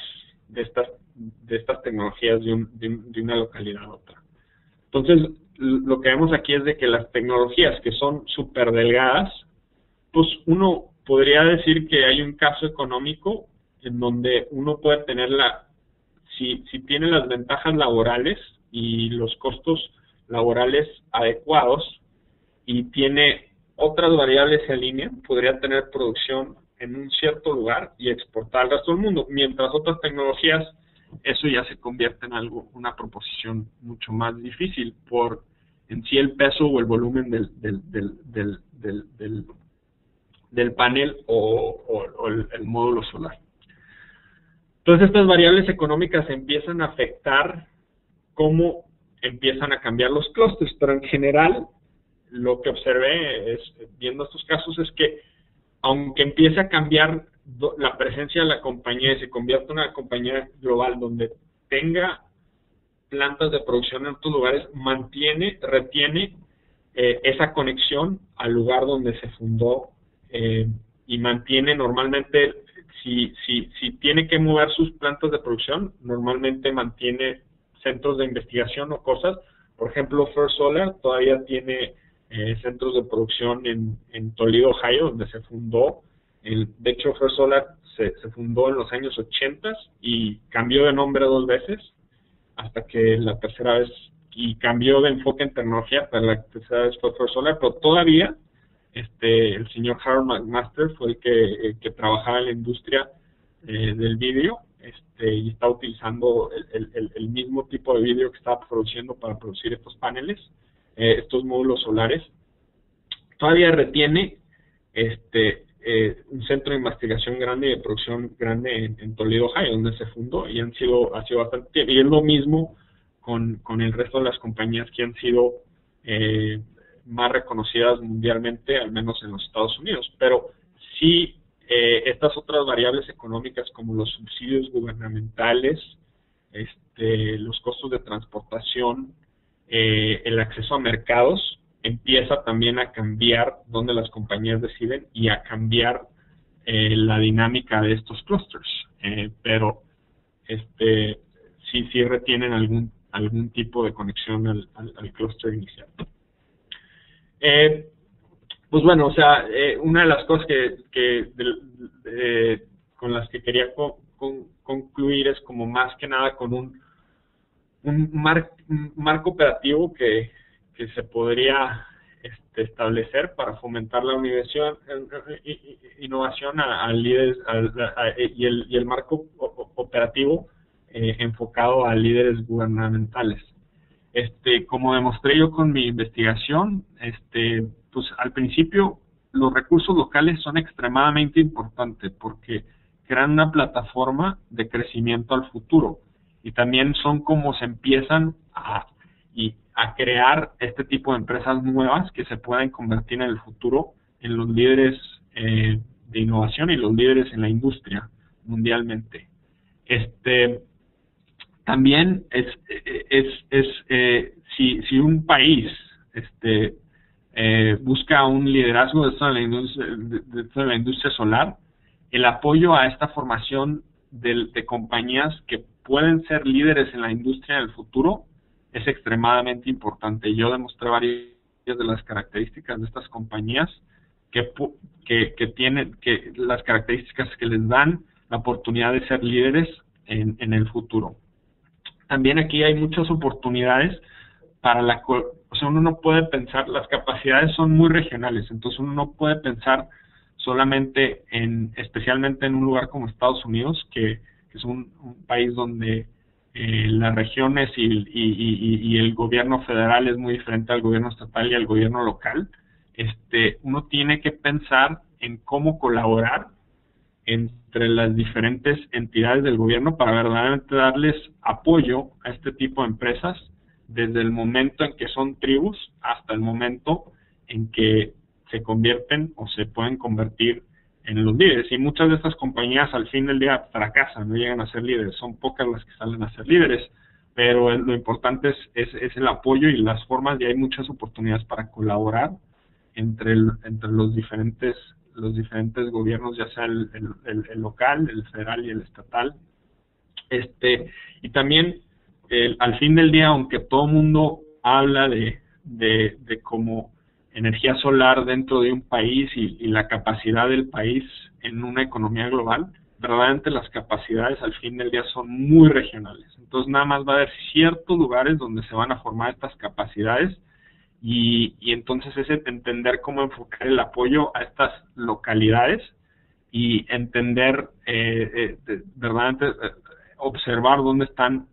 tecnologías de una localidad a otra. Entonces, lo que vemos aquí es de que las tecnologías que son súper delgadas, pues uno podría decir que hay un caso económico en donde uno puede tener si tiene las ventajas laborales y los costos laborales adecuados y tiene otras variables en línea, podría tener producción en un cierto lugar y exportar al resto del mundo, mientras otras tecnologías eso ya se convierte en una proposición mucho más difícil por en sí el peso o el volumen del panel o el módulo solar. Entonces estas variables económicas empiezan a afectar cómo empiezan a cambiar los clústeres, pero en general lo que observé viendo estos casos es que aunque empiece a cambiar la presencia de la compañía y se convierta en una compañía global donde tenga plantas de producción en otros lugares, retiene esa conexión al lugar donde se fundó y mantiene normalmente, si tiene que mover sus plantas de producción, normalmente mantiene centros de investigación o cosas. Por ejemplo, First Solar todavía tiene centros de producción en Toledo, Ohio, donde se fundó. De hecho, First Solar se fundó en los años 80 y cambió de nombre 2 veces, hasta que la tercera vez, y cambió de enfoque en tecnología, pero la tercera vez fue First Solar, pero todavía el señor Harold McMaster fue el que trabajaba en la industria del vídeo, y está utilizando el mismo tipo de vídeo que estaba produciendo para producir estos paneles, estos módulos solares. Todavía retiene un centro de investigación grande y de producción grande en Toledo, Ohio, donde se fundó, y ha sido bastante tiempo. Y es lo mismo con el resto de las compañías que han sido más reconocidas mundialmente, al menos en los Estados Unidos. Pero sí, estas otras variables económicas como los subsidios gubernamentales, los costos de transportación, el acceso a mercados, empieza también a cambiar dónde las compañías deciden y a cambiar la dinámica de estos clusters. Pero sí retienen algún tipo de conexión al clúster inicial. Pues bueno, o sea, una de las cosas con las que quería concluir es como más que nada con un marco operativo que se podría establecer para fomentar la innovación a líderes y el marco operativo enfocado a líderes gubernamentales. Como demostré yo con mi investigación, pues al principio los recursos locales son extremadamente importantes porque crean una plataforma de crecimiento al futuro y también son como se empiezan a crear este tipo de empresas nuevas que se pueden convertir en el futuro en los líderes de innovación y los líderes en la industria mundialmente. También si un país busca un liderazgo dentro de la industria solar, el apoyo a esta formación de compañías que pueden ser líderes en la industria en el futuro es extremadamente importante. Yo demostré varias de las características de estas compañías que tienen las características que les dan la oportunidad de ser líderes en el futuro. También aquí hay muchas oportunidades para o sea, uno no puede pensar, las capacidades son muy regionales, entonces uno no puede pensar solamente especialmente en un lugar como Estados Unidos, que es un país donde las regiones y el gobierno federal es muy diferente al gobierno estatal y al gobierno local. Uno tiene que pensar en cómo colaborar entre las diferentes entidades del gobierno para verdaderamente darles apoyo a este tipo de empresas desde el momento en que son tribus hasta el momento en que se convierten o se pueden convertir en los líderes. Y muchas de estas compañías al fin del día fracasan, no llegan a ser líderes, son pocas las que salen a ser líderes, pero lo importante es el apoyo y las formas, y hay muchas oportunidades para colaborar entre los diferentes gobiernos, ya sea el local, el federal y el estatal. Y también al fin del día, aunque todo el mundo habla de como energía solar dentro de un país y la capacidad del país en una economía global, verdaderamente las capacidades al fin del día son muy regionales. Entonces nada más va a haber ciertos lugares donde se van a formar estas capacidades y entonces es entender cómo enfocar el apoyo a estas localidades y entender, verdaderamente observar dónde están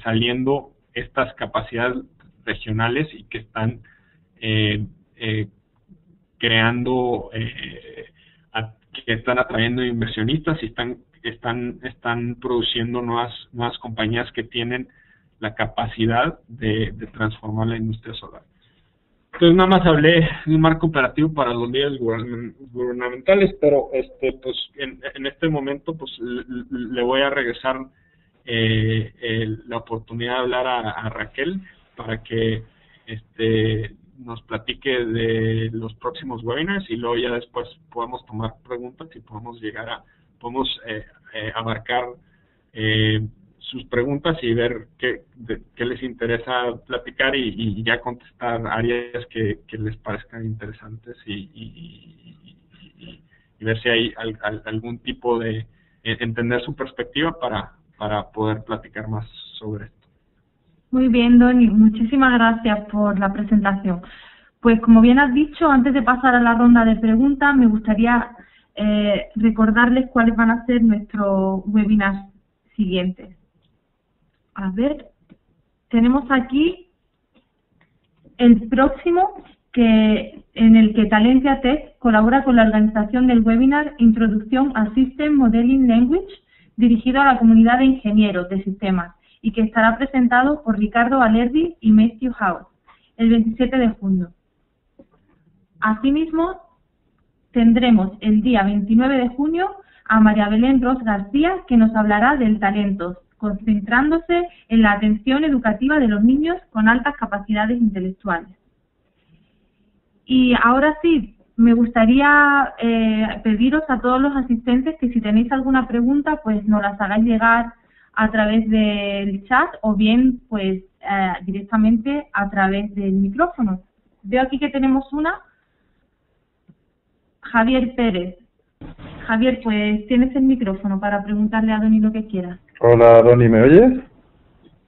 saliendo estas capacidades regionales y que están creando, que están atrayendo inversionistas y están produciendo nuevas compañías que tienen la capacidad de transformar la industria solar. Entonces nada más hablé de un marco operativo para los líderes gubernamentales, pero pues en este momento pues le voy a regresar la oportunidad de hablar a Raquel para que nos platique de los próximos webinars y luego ya después podemos tomar preguntas y podemos abarcar sus preguntas y ver qué les interesa platicar y ya contestar áreas que les parezcan interesantes y ver si hay algún tipo de entender su perspectiva para poder platicar más sobre esto. Muy bien, Doni, muchísimas gracias por la presentación. Pues como bien has dicho, antes de pasar a la ronda de preguntas, me gustaría recordarles cuáles van a ser nuestros webinars siguientes. A ver, tenemos aquí el próximo, en el que Talentia Tech colabora con la organización del webinar Introducción a System Modeling Language, dirigido a la comunidad de ingenieros de sistemas, y que estará presentado por Ricardo Valerdi y Matthew Howe el 27 de junio. Asimismo, tendremos el día 29 de junio a María Belén Ros García, que nos hablará del talento, concentrándose en la atención educativa de los niños con altas capacidades intelectuales. Y ahora sí, me gustaría pediros a todos los asistentes que si tenéis alguna pregunta, pues nos las hagáis llegar a través del chat o bien pues directamente a través del micrófono. Veo aquí que tenemos una. Javier Pérez. Javier, pues tienes el micrófono para preguntarle a Doni lo que quieras. Hola, Doni, ¿me oyes?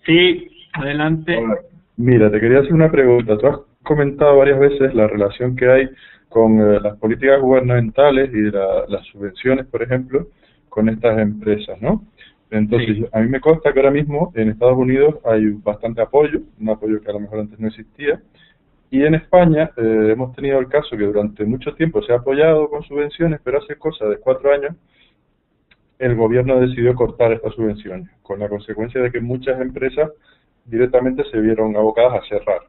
Sí, adelante. Hola. Mira, te quería hacer una pregunta. comentado varias veces la relación que hay con las políticas gubernamentales y las subvenciones, por ejemplo, con estas empresas, ¿no? Entonces, Sí. a mí me consta que ahora mismo en Estados Unidos hay bastante apoyo, un apoyo que a lo mejor antes no existía, y en España hemos tenido el caso que durante mucho tiempo se ha apoyado con subvenciones, pero hace cosa de 4 años el gobierno decidió cortar estas subvenciones, con la consecuencia de que muchas empresas directamente se vieron abocadas a cerrar.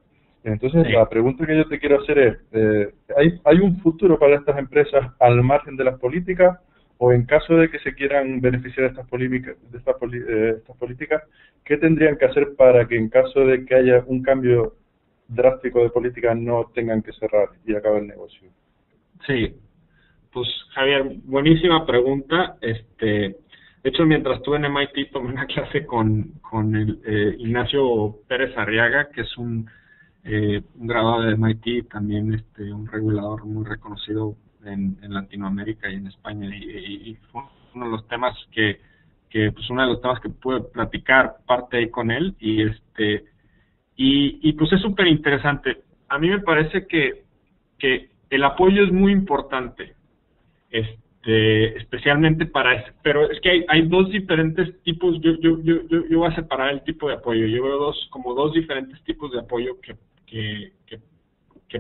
Entonces, Sí. la pregunta que yo te quiero hacer es, ¿hay un futuro para estas empresas al margen de las políticas? O en caso de que se quieran beneficiar de estas políticas, ¿qué tendrían que hacer para que en caso de que haya un cambio drástico de política no tengan que cerrar y acabe el negocio? Sí, pues Javier, buenísima pregunta. De hecho, mientras estuve en MIT tomé una clase con el Ignacio Pérez Arriaga, que es un graduado de MIT, también un regulador muy reconocido en Latinoamérica y en España, y fue uno de los temas pues uno de los temas que pude platicar parte ahí con él, y pues es súper interesante. A mí me parece que el apoyo es muy importante, especialmente para eso, pero es que hay dos diferentes tipos. Yo voy a separar el tipo de apoyo. Yo veo como dos diferentes tipos de apoyo que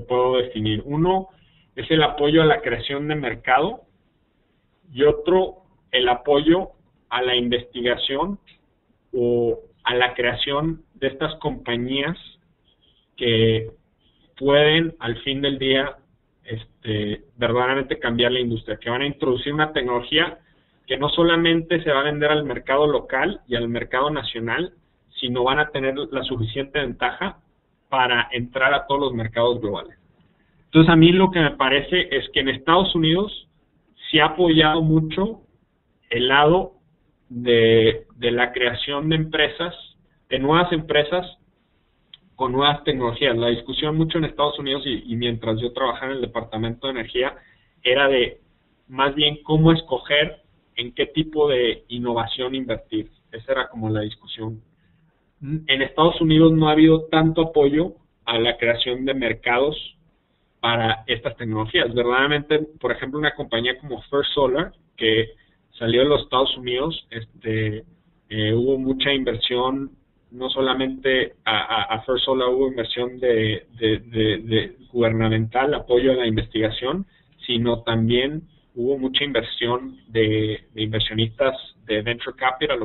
puedo definir. Uno es el apoyo a la creación de mercado, y otro el apoyo a la investigación o a la creación de estas compañías que pueden al fin del día verdaderamente cambiar la industria, que van a introducir una tecnología que no solamente se va a vender al mercado local y al mercado nacional, sino van a tener la suficiente ventaja para entrar a todos los mercados globales. Entonces, a mí lo que me parece es que en Estados Unidos se ha apoyado mucho el lado de la creación de empresas, de nuevas empresas con nuevas tecnologías. La discusión mucho en Estados Unidos y mientras yo trabajaba en el Departamento de Energía era de más bien cómo escoger en qué tipo de innovación invertir. Esa era como la discusión. En Estados Unidos no ha habido tanto apoyo a la creación de mercados para estas tecnologías. Verdaderamente, por ejemplo, una compañía como First Solar, que salió de los Estados Unidos, hubo mucha inversión, no solamente a First Solar hubo inversión de gubernamental, apoyo a la investigación, sino también hubo mucha inversión de inversionistas de venture capital.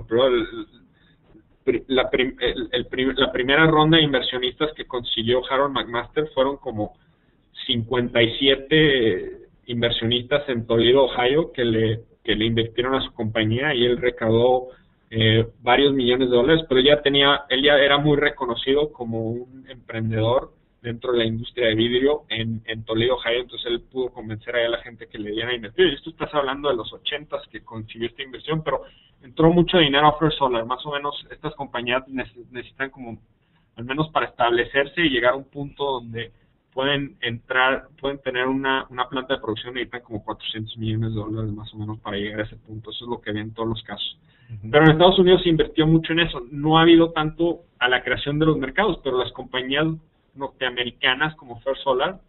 La primera ronda de inversionistas que consiguió Harold McMaster fueron como 57 inversionistas en Toledo, Ohio, que le invirtieron a su compañía, y él recaudó varios millones de dólares, pero él ya era muy reconocido como un emprendedor dentro de la industria de vidrio en Toledo, Ohio. Entonces él pudo convencer a la gente que le dieran a invertir. Y esto estás hablando de los 80s que consiguió esta inversión, pero entró mucho dinero a First Solar. Más o menos estas compañías necesitan como, al menos para establecerse y llegar a un punto donde pueden tener una planta de producción, necesitan como 400 millones de dólares más o menos para llegar a ese punto. Eso es lo que había en todos los casos. Pero en Estados Unidos se invirtió mucho en eso. No ha habido tanto a la creación de los mercados, pero las compañías norteamericanas como First Solar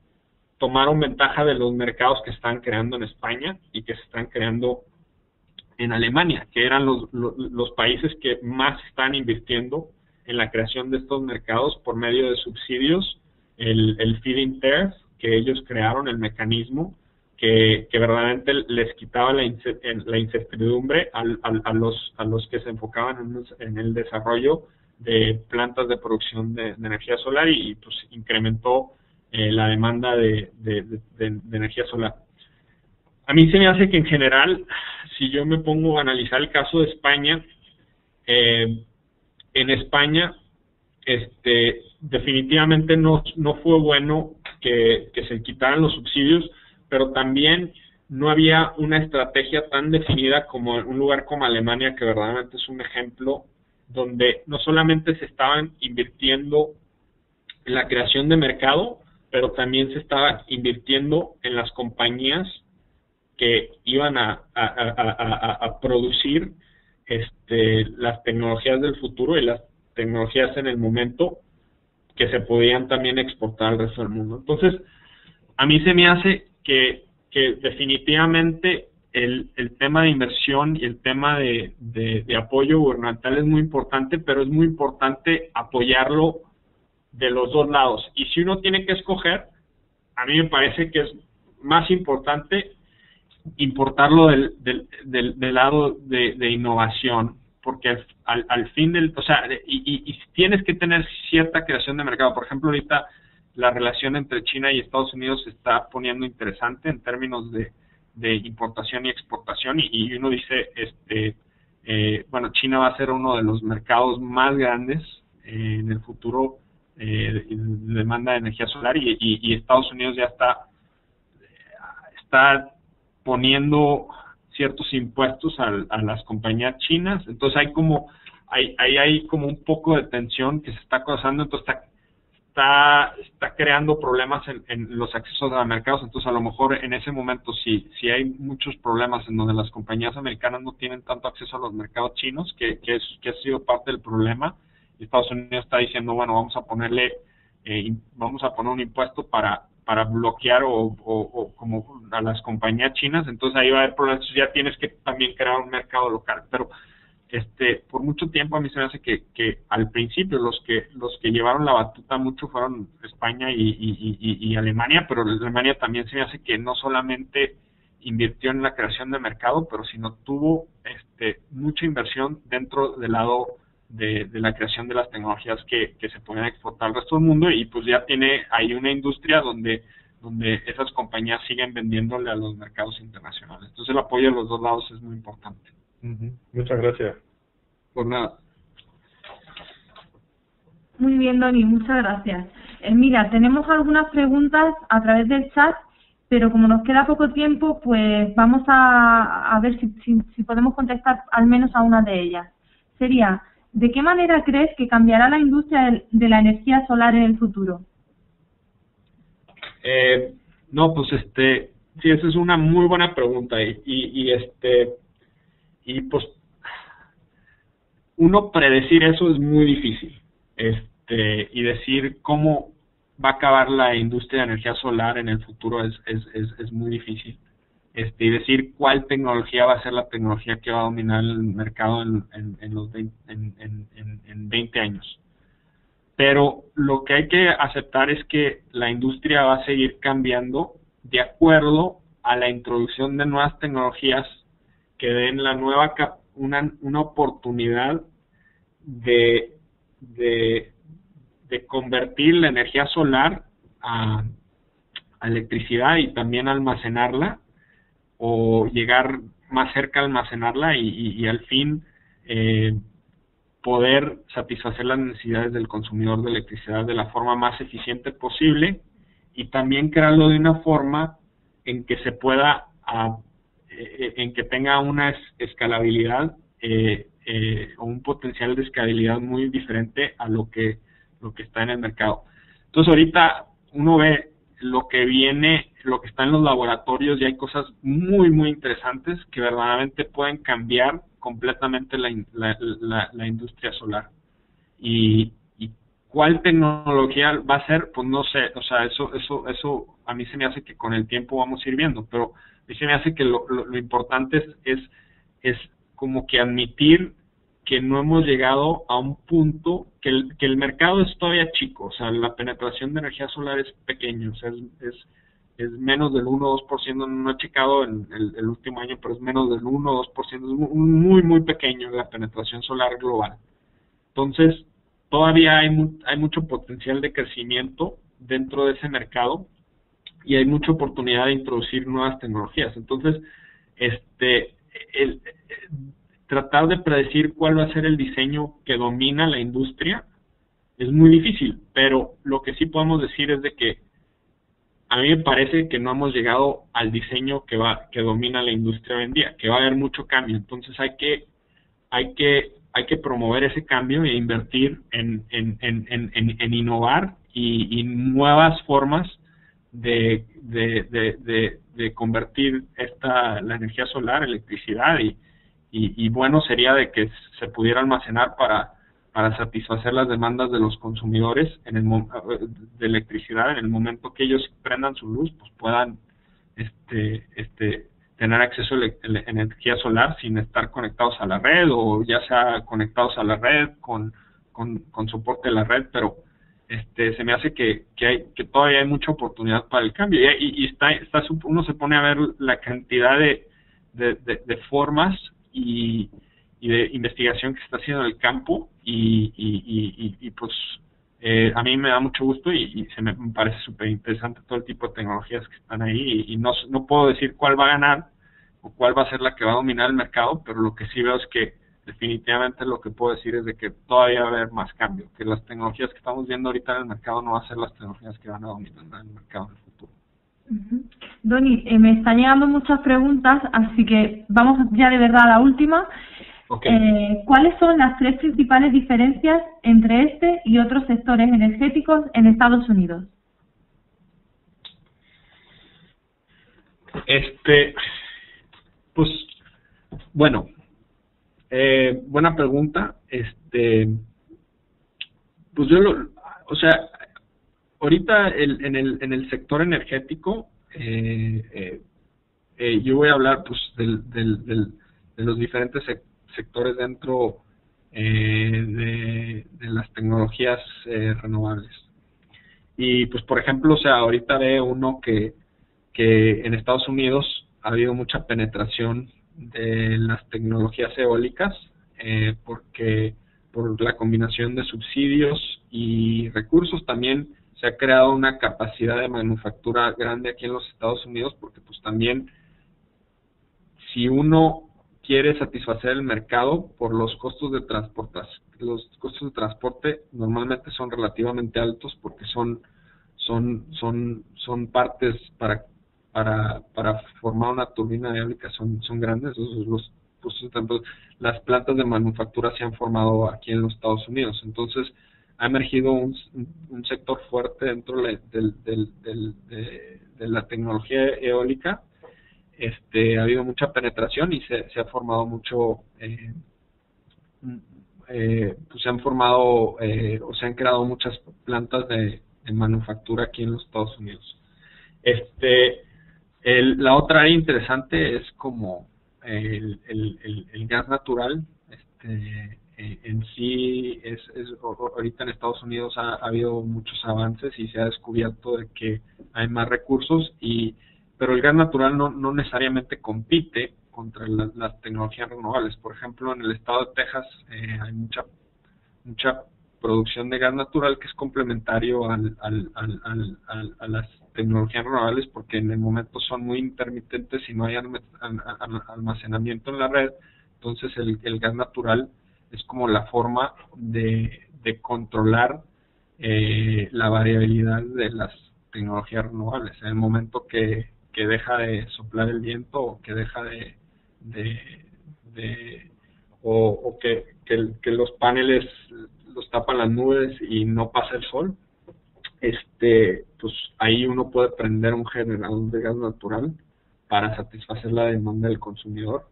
tomaron ventaja de los mercados que están creando en España y que se están creando en Alemania, que eran los países que más están invirtiendo en la creación de estos mercados por medio de subsidios. El Feed-in Tariff, que ellos crearon, el mecanismo que verdaderamente les quitaba la incertidumbre a los que se enfocaban en el desarrollo de plantas de producción de energía solar, y pues incrementó la demanda de energía solar. A mí se me hace que en general, si yo me pongo a analizar el caso de España, en España definitivamente no fue bueno que se quitaran los subsidios, pero también no había una estrategia tan definida como en un lugar como Alemania, que verdaderamente es un ejemplo donde no solamente se estaban invirtiendo en la creación de mercado, pero también se estaba invirtiendo en las compañías que iban a producir las tecnologías del futuro y las tecnologías en el momento que se podían también exportar al resto del mundo. Entonces, a mí se me hace que definitivamente el tema de inversión y el tema de apoyo gubernamental es muy importante, pero es muy importante apoyarlo de los dos lados. Y si uno tiene que escoger, a mí me parece que es más importante importarlo del lado de innovación, porque al fin o sea, y tienes que tener cierta creación de mercado. Por ejemplo, ahorita la relación entre China y Estados Unidos se está poniendo interesante en términos de importación y exportación, y uno dice, bueno, China va a ser uno de los mercados más grandes en el futuro de demanda de energía solar, y Estados Unidos ya está poniendo ciertos impuestos a las compañías chinas. Entonces hay como un poco de tensión que se está causando. Entonces está creando problemas en los accesos a mercados. Entonces a lo mejor en ese momento si hay muchos problemas en donde las compañías americanas no tienen tanto acceso a los mercados chinos, que ha sido parte del problema, y Estados Unidos está diciendo, bueno, vamos a poner un impuesto para bloquear o como a las compañías chinas. Entonces ahí va a haber problemas. Ya tienes que también crear un mercado local. Pero por mucho tiempo a mí se me hace que al principio los que llevaron la batuta mucho fueron España y Alemania, pero Alemania también se me hace que no solamente invirtió en la creación de mercado, pero sino tuvo mucha inversión dentro del lado de la creación de las tecnologías que se pueden exportar al resto del mundo, y pues ya hay una industria donde esas compañías siguen vendiéndole a los mercados internacionales. Entonces el apoyo de los dos lados es muy importante. Muchas gracias. Por nada. Muy bien, Doni, muchas gracias. Mira, tenemos algunas preguntas a través del chat, pero como nos queda poco tiempo, pues vamos a ver si podemos contestar al menos a una de ellas. Sería, ¿de qué manera crees que cambiará la industria de la energía solar en el futuro? No, pues sí, esa es una muy buena pregunta, y pues uno predecir eso es muy difícil, y decir cómo va a acabar la industria de energía solar en el futuro es muy difícil, y decir cuál tecnología va a ser la tecnología que va a dominar el mercado en 20 años. Pero lo que hay que aceptar es que la industria va a seguir cambiando de acuerdo a la introducción de nuevas tecnologías que den una oportunidad de convertir la energía solar a electricidad y también almacenarla, o llegar más cerca a almacenarla y al fin poder satisfacer las necesidades del consumidor de electricidad de la forma más eficiente posible, y también crearlo de una forma en que se pueda en que tenga una escalabilidad o un potencial de escalabilidad muy diferente a lo que está en el mercado. Entonces ahorita uno ve lo que viene, lo que está en los laboratorios, y hay cosas muy muy interesantes que verdaderamente pueden cambiar completamente la industria solar. Y cuál tecnología va a ser, pues no sé. O sea, eso a mí se me hace que con el tiempo vamos a ir viendo, pero a mí se me hace que lo importante es como que admitir que no hemos llegado a un punto, que el mercado es todavía chico. O sea, la penetración de energía solar es pequeño, o sea, es menos del 1 o 2%, no he checado el último año, pero es menos del 1 o 2%, es muy muy pequeño la penetración solar global. Entonces, todavía hay mucho potencial de crecimiento dentro de ese mercado, y hay mucha oportunidad de introducir nuevas tecnologías. Entonces, tratar de predecir cuál va a ser el diseño que domina la industria es muy difícil, pero lo que sí podemos decir es de que a mí me parece que no hemos llegado al diseño que domina la industria hoy en día, que va a haber mucho cambio. Entonces hay que promover ese cambio e invertir en innovar y nuevas formas de convertir la energía solar, electricidad, y bueno sería de que se pudiera almacenar para para satisfacer las demandas de los consumidores de electricidad. En el momento que ellos prendan su luz, pues puedan tener acceso a energía solar sin estar conectados a la red, o ya sea conectados a la red con soporte de la red, pero se me hace que todavía hay mucha oportunidad para el cambio, y uno se pone a ver la cantidad de formas y de investigación que se está haciendo en el campo, y pues a mí me da mucho gusto, y me parece súper interesante todo el tipo de tecnologías que están ahí, y no puedo decir cuál va a ganar o cuál va a ser la que va a dominar el mercado, pero lo que sí veo es que definitivamente lo que puedo decir es de que todavía va a haber más cambio, que las tecnologías que estamos viendo ahorita en el mercado no van a ser las tecnologías que van a dominar el mercado en el futuro. Doni, me están llegando muchas preguntas, así que vamos ya de verdad a la última. Okay. ¿Cuáles son las 3 principales diferencias entre este y otros sectores energéticos en Estados Unidos? Pues, bueno, buena pregunta. Pues ahorita en el sector energético, yo voy a hablar pues de los diferentes sectores dentro de las tecnologías renovables. Y pues por ejemplo, ahorita ve uno que en Estados Unidos ha habido mucha penetración de las tecnologías eólicas, porque por la combinación de subsidios y recursos también se ha creado una capacidad de manufactura grande aquí en los Estados Unidos, porque pues también si uno quiere satisfacer el mercado por los costos de transporte normalmente son relativamente altos, porque son partes para formar una turbina eólica son grandes. Las plantas de manufactura se han formado aquí en los Estados Unidos, entonces ha emergido un sector fuerte dentro de la tecnología eólica. Ha habido mucha penetración y se ha formado mucho, pues se han formado o se han creado muchas plantas de manufactura aquí en los Estados Unidos. La otra área interesante es como el gas natural. En sí ahorita en Estados Unidos ha habido muchos avances y se ha descubierto de que hay más recursos, pero el gas natural no necesariamente compite contra las tecnologías renovables. Por ejemplo, en el estado de Texas hay mucha producción de gas natural que es complementario a las tecnologías renovables, porque en el momento son muy intermitentes y no hay almacenamiento en la red. Entonces el gas natural es como la forma de controlar la variabilidad de las tecnologías renovables. En el momento que deja de soplar el viento, o que deja que los paneles los tapan las nubes y no pasa el sol, pues ahí uno puede prender un generador de gas natural para satisfacer la demanda del consumidor.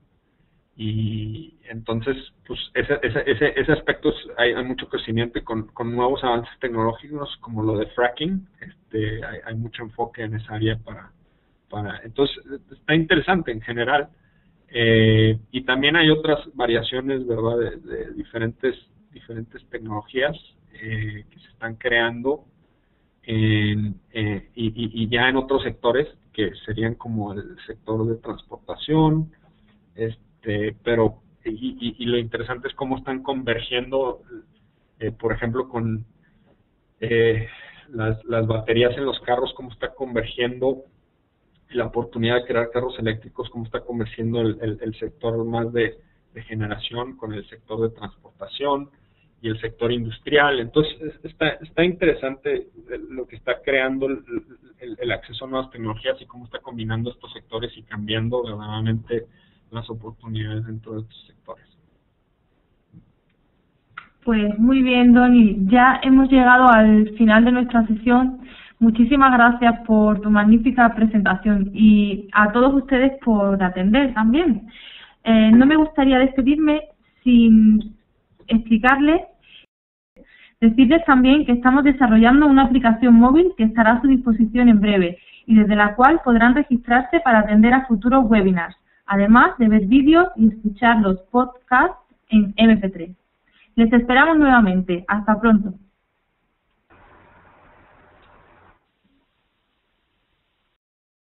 Y entonces pues ese aspecto hay mucho crecimiento, y con nuevos avances tecnológicos como lo de fracking, hay mucho enfoque en esa área entonces está interesante en general. Y también hay otras variaciones, ¿verdad?, de diferentes tecnologías que se están creando y ya en otros sectores que serían como el sector de transportación, pero lo interesante es cómo están convergiendo, por ejemplo, con las baterías en los carros, cómo está convergiendo la oportunidad de crear carros eléctricos, cómo está convergiendo el sector más de generación con el sector de transportación y el sector industrial. Entonces está interesante lo que está creando el acceso a nuevas tecnologías y cómo está combinando estos sectores y cambiando verdaderamente las oportunidades dentro de estos sectores. Pues muy bien, Doni, ya hemos llegado al final de nuestra sesión. Muchísimas gracias por tu magnífica presentación y a todos ustedes por atender también. No me gustaría despedirme sin explicarles Decirles también que estamos desarrollando una aplicación móvil que estará a su disposición en breve y desde la cual podrán registrarse para atender a futuros webinars, además de ver vídeos y escuchar los podcasts en MP3. Les esperamos nuevamente. Hasta pronto.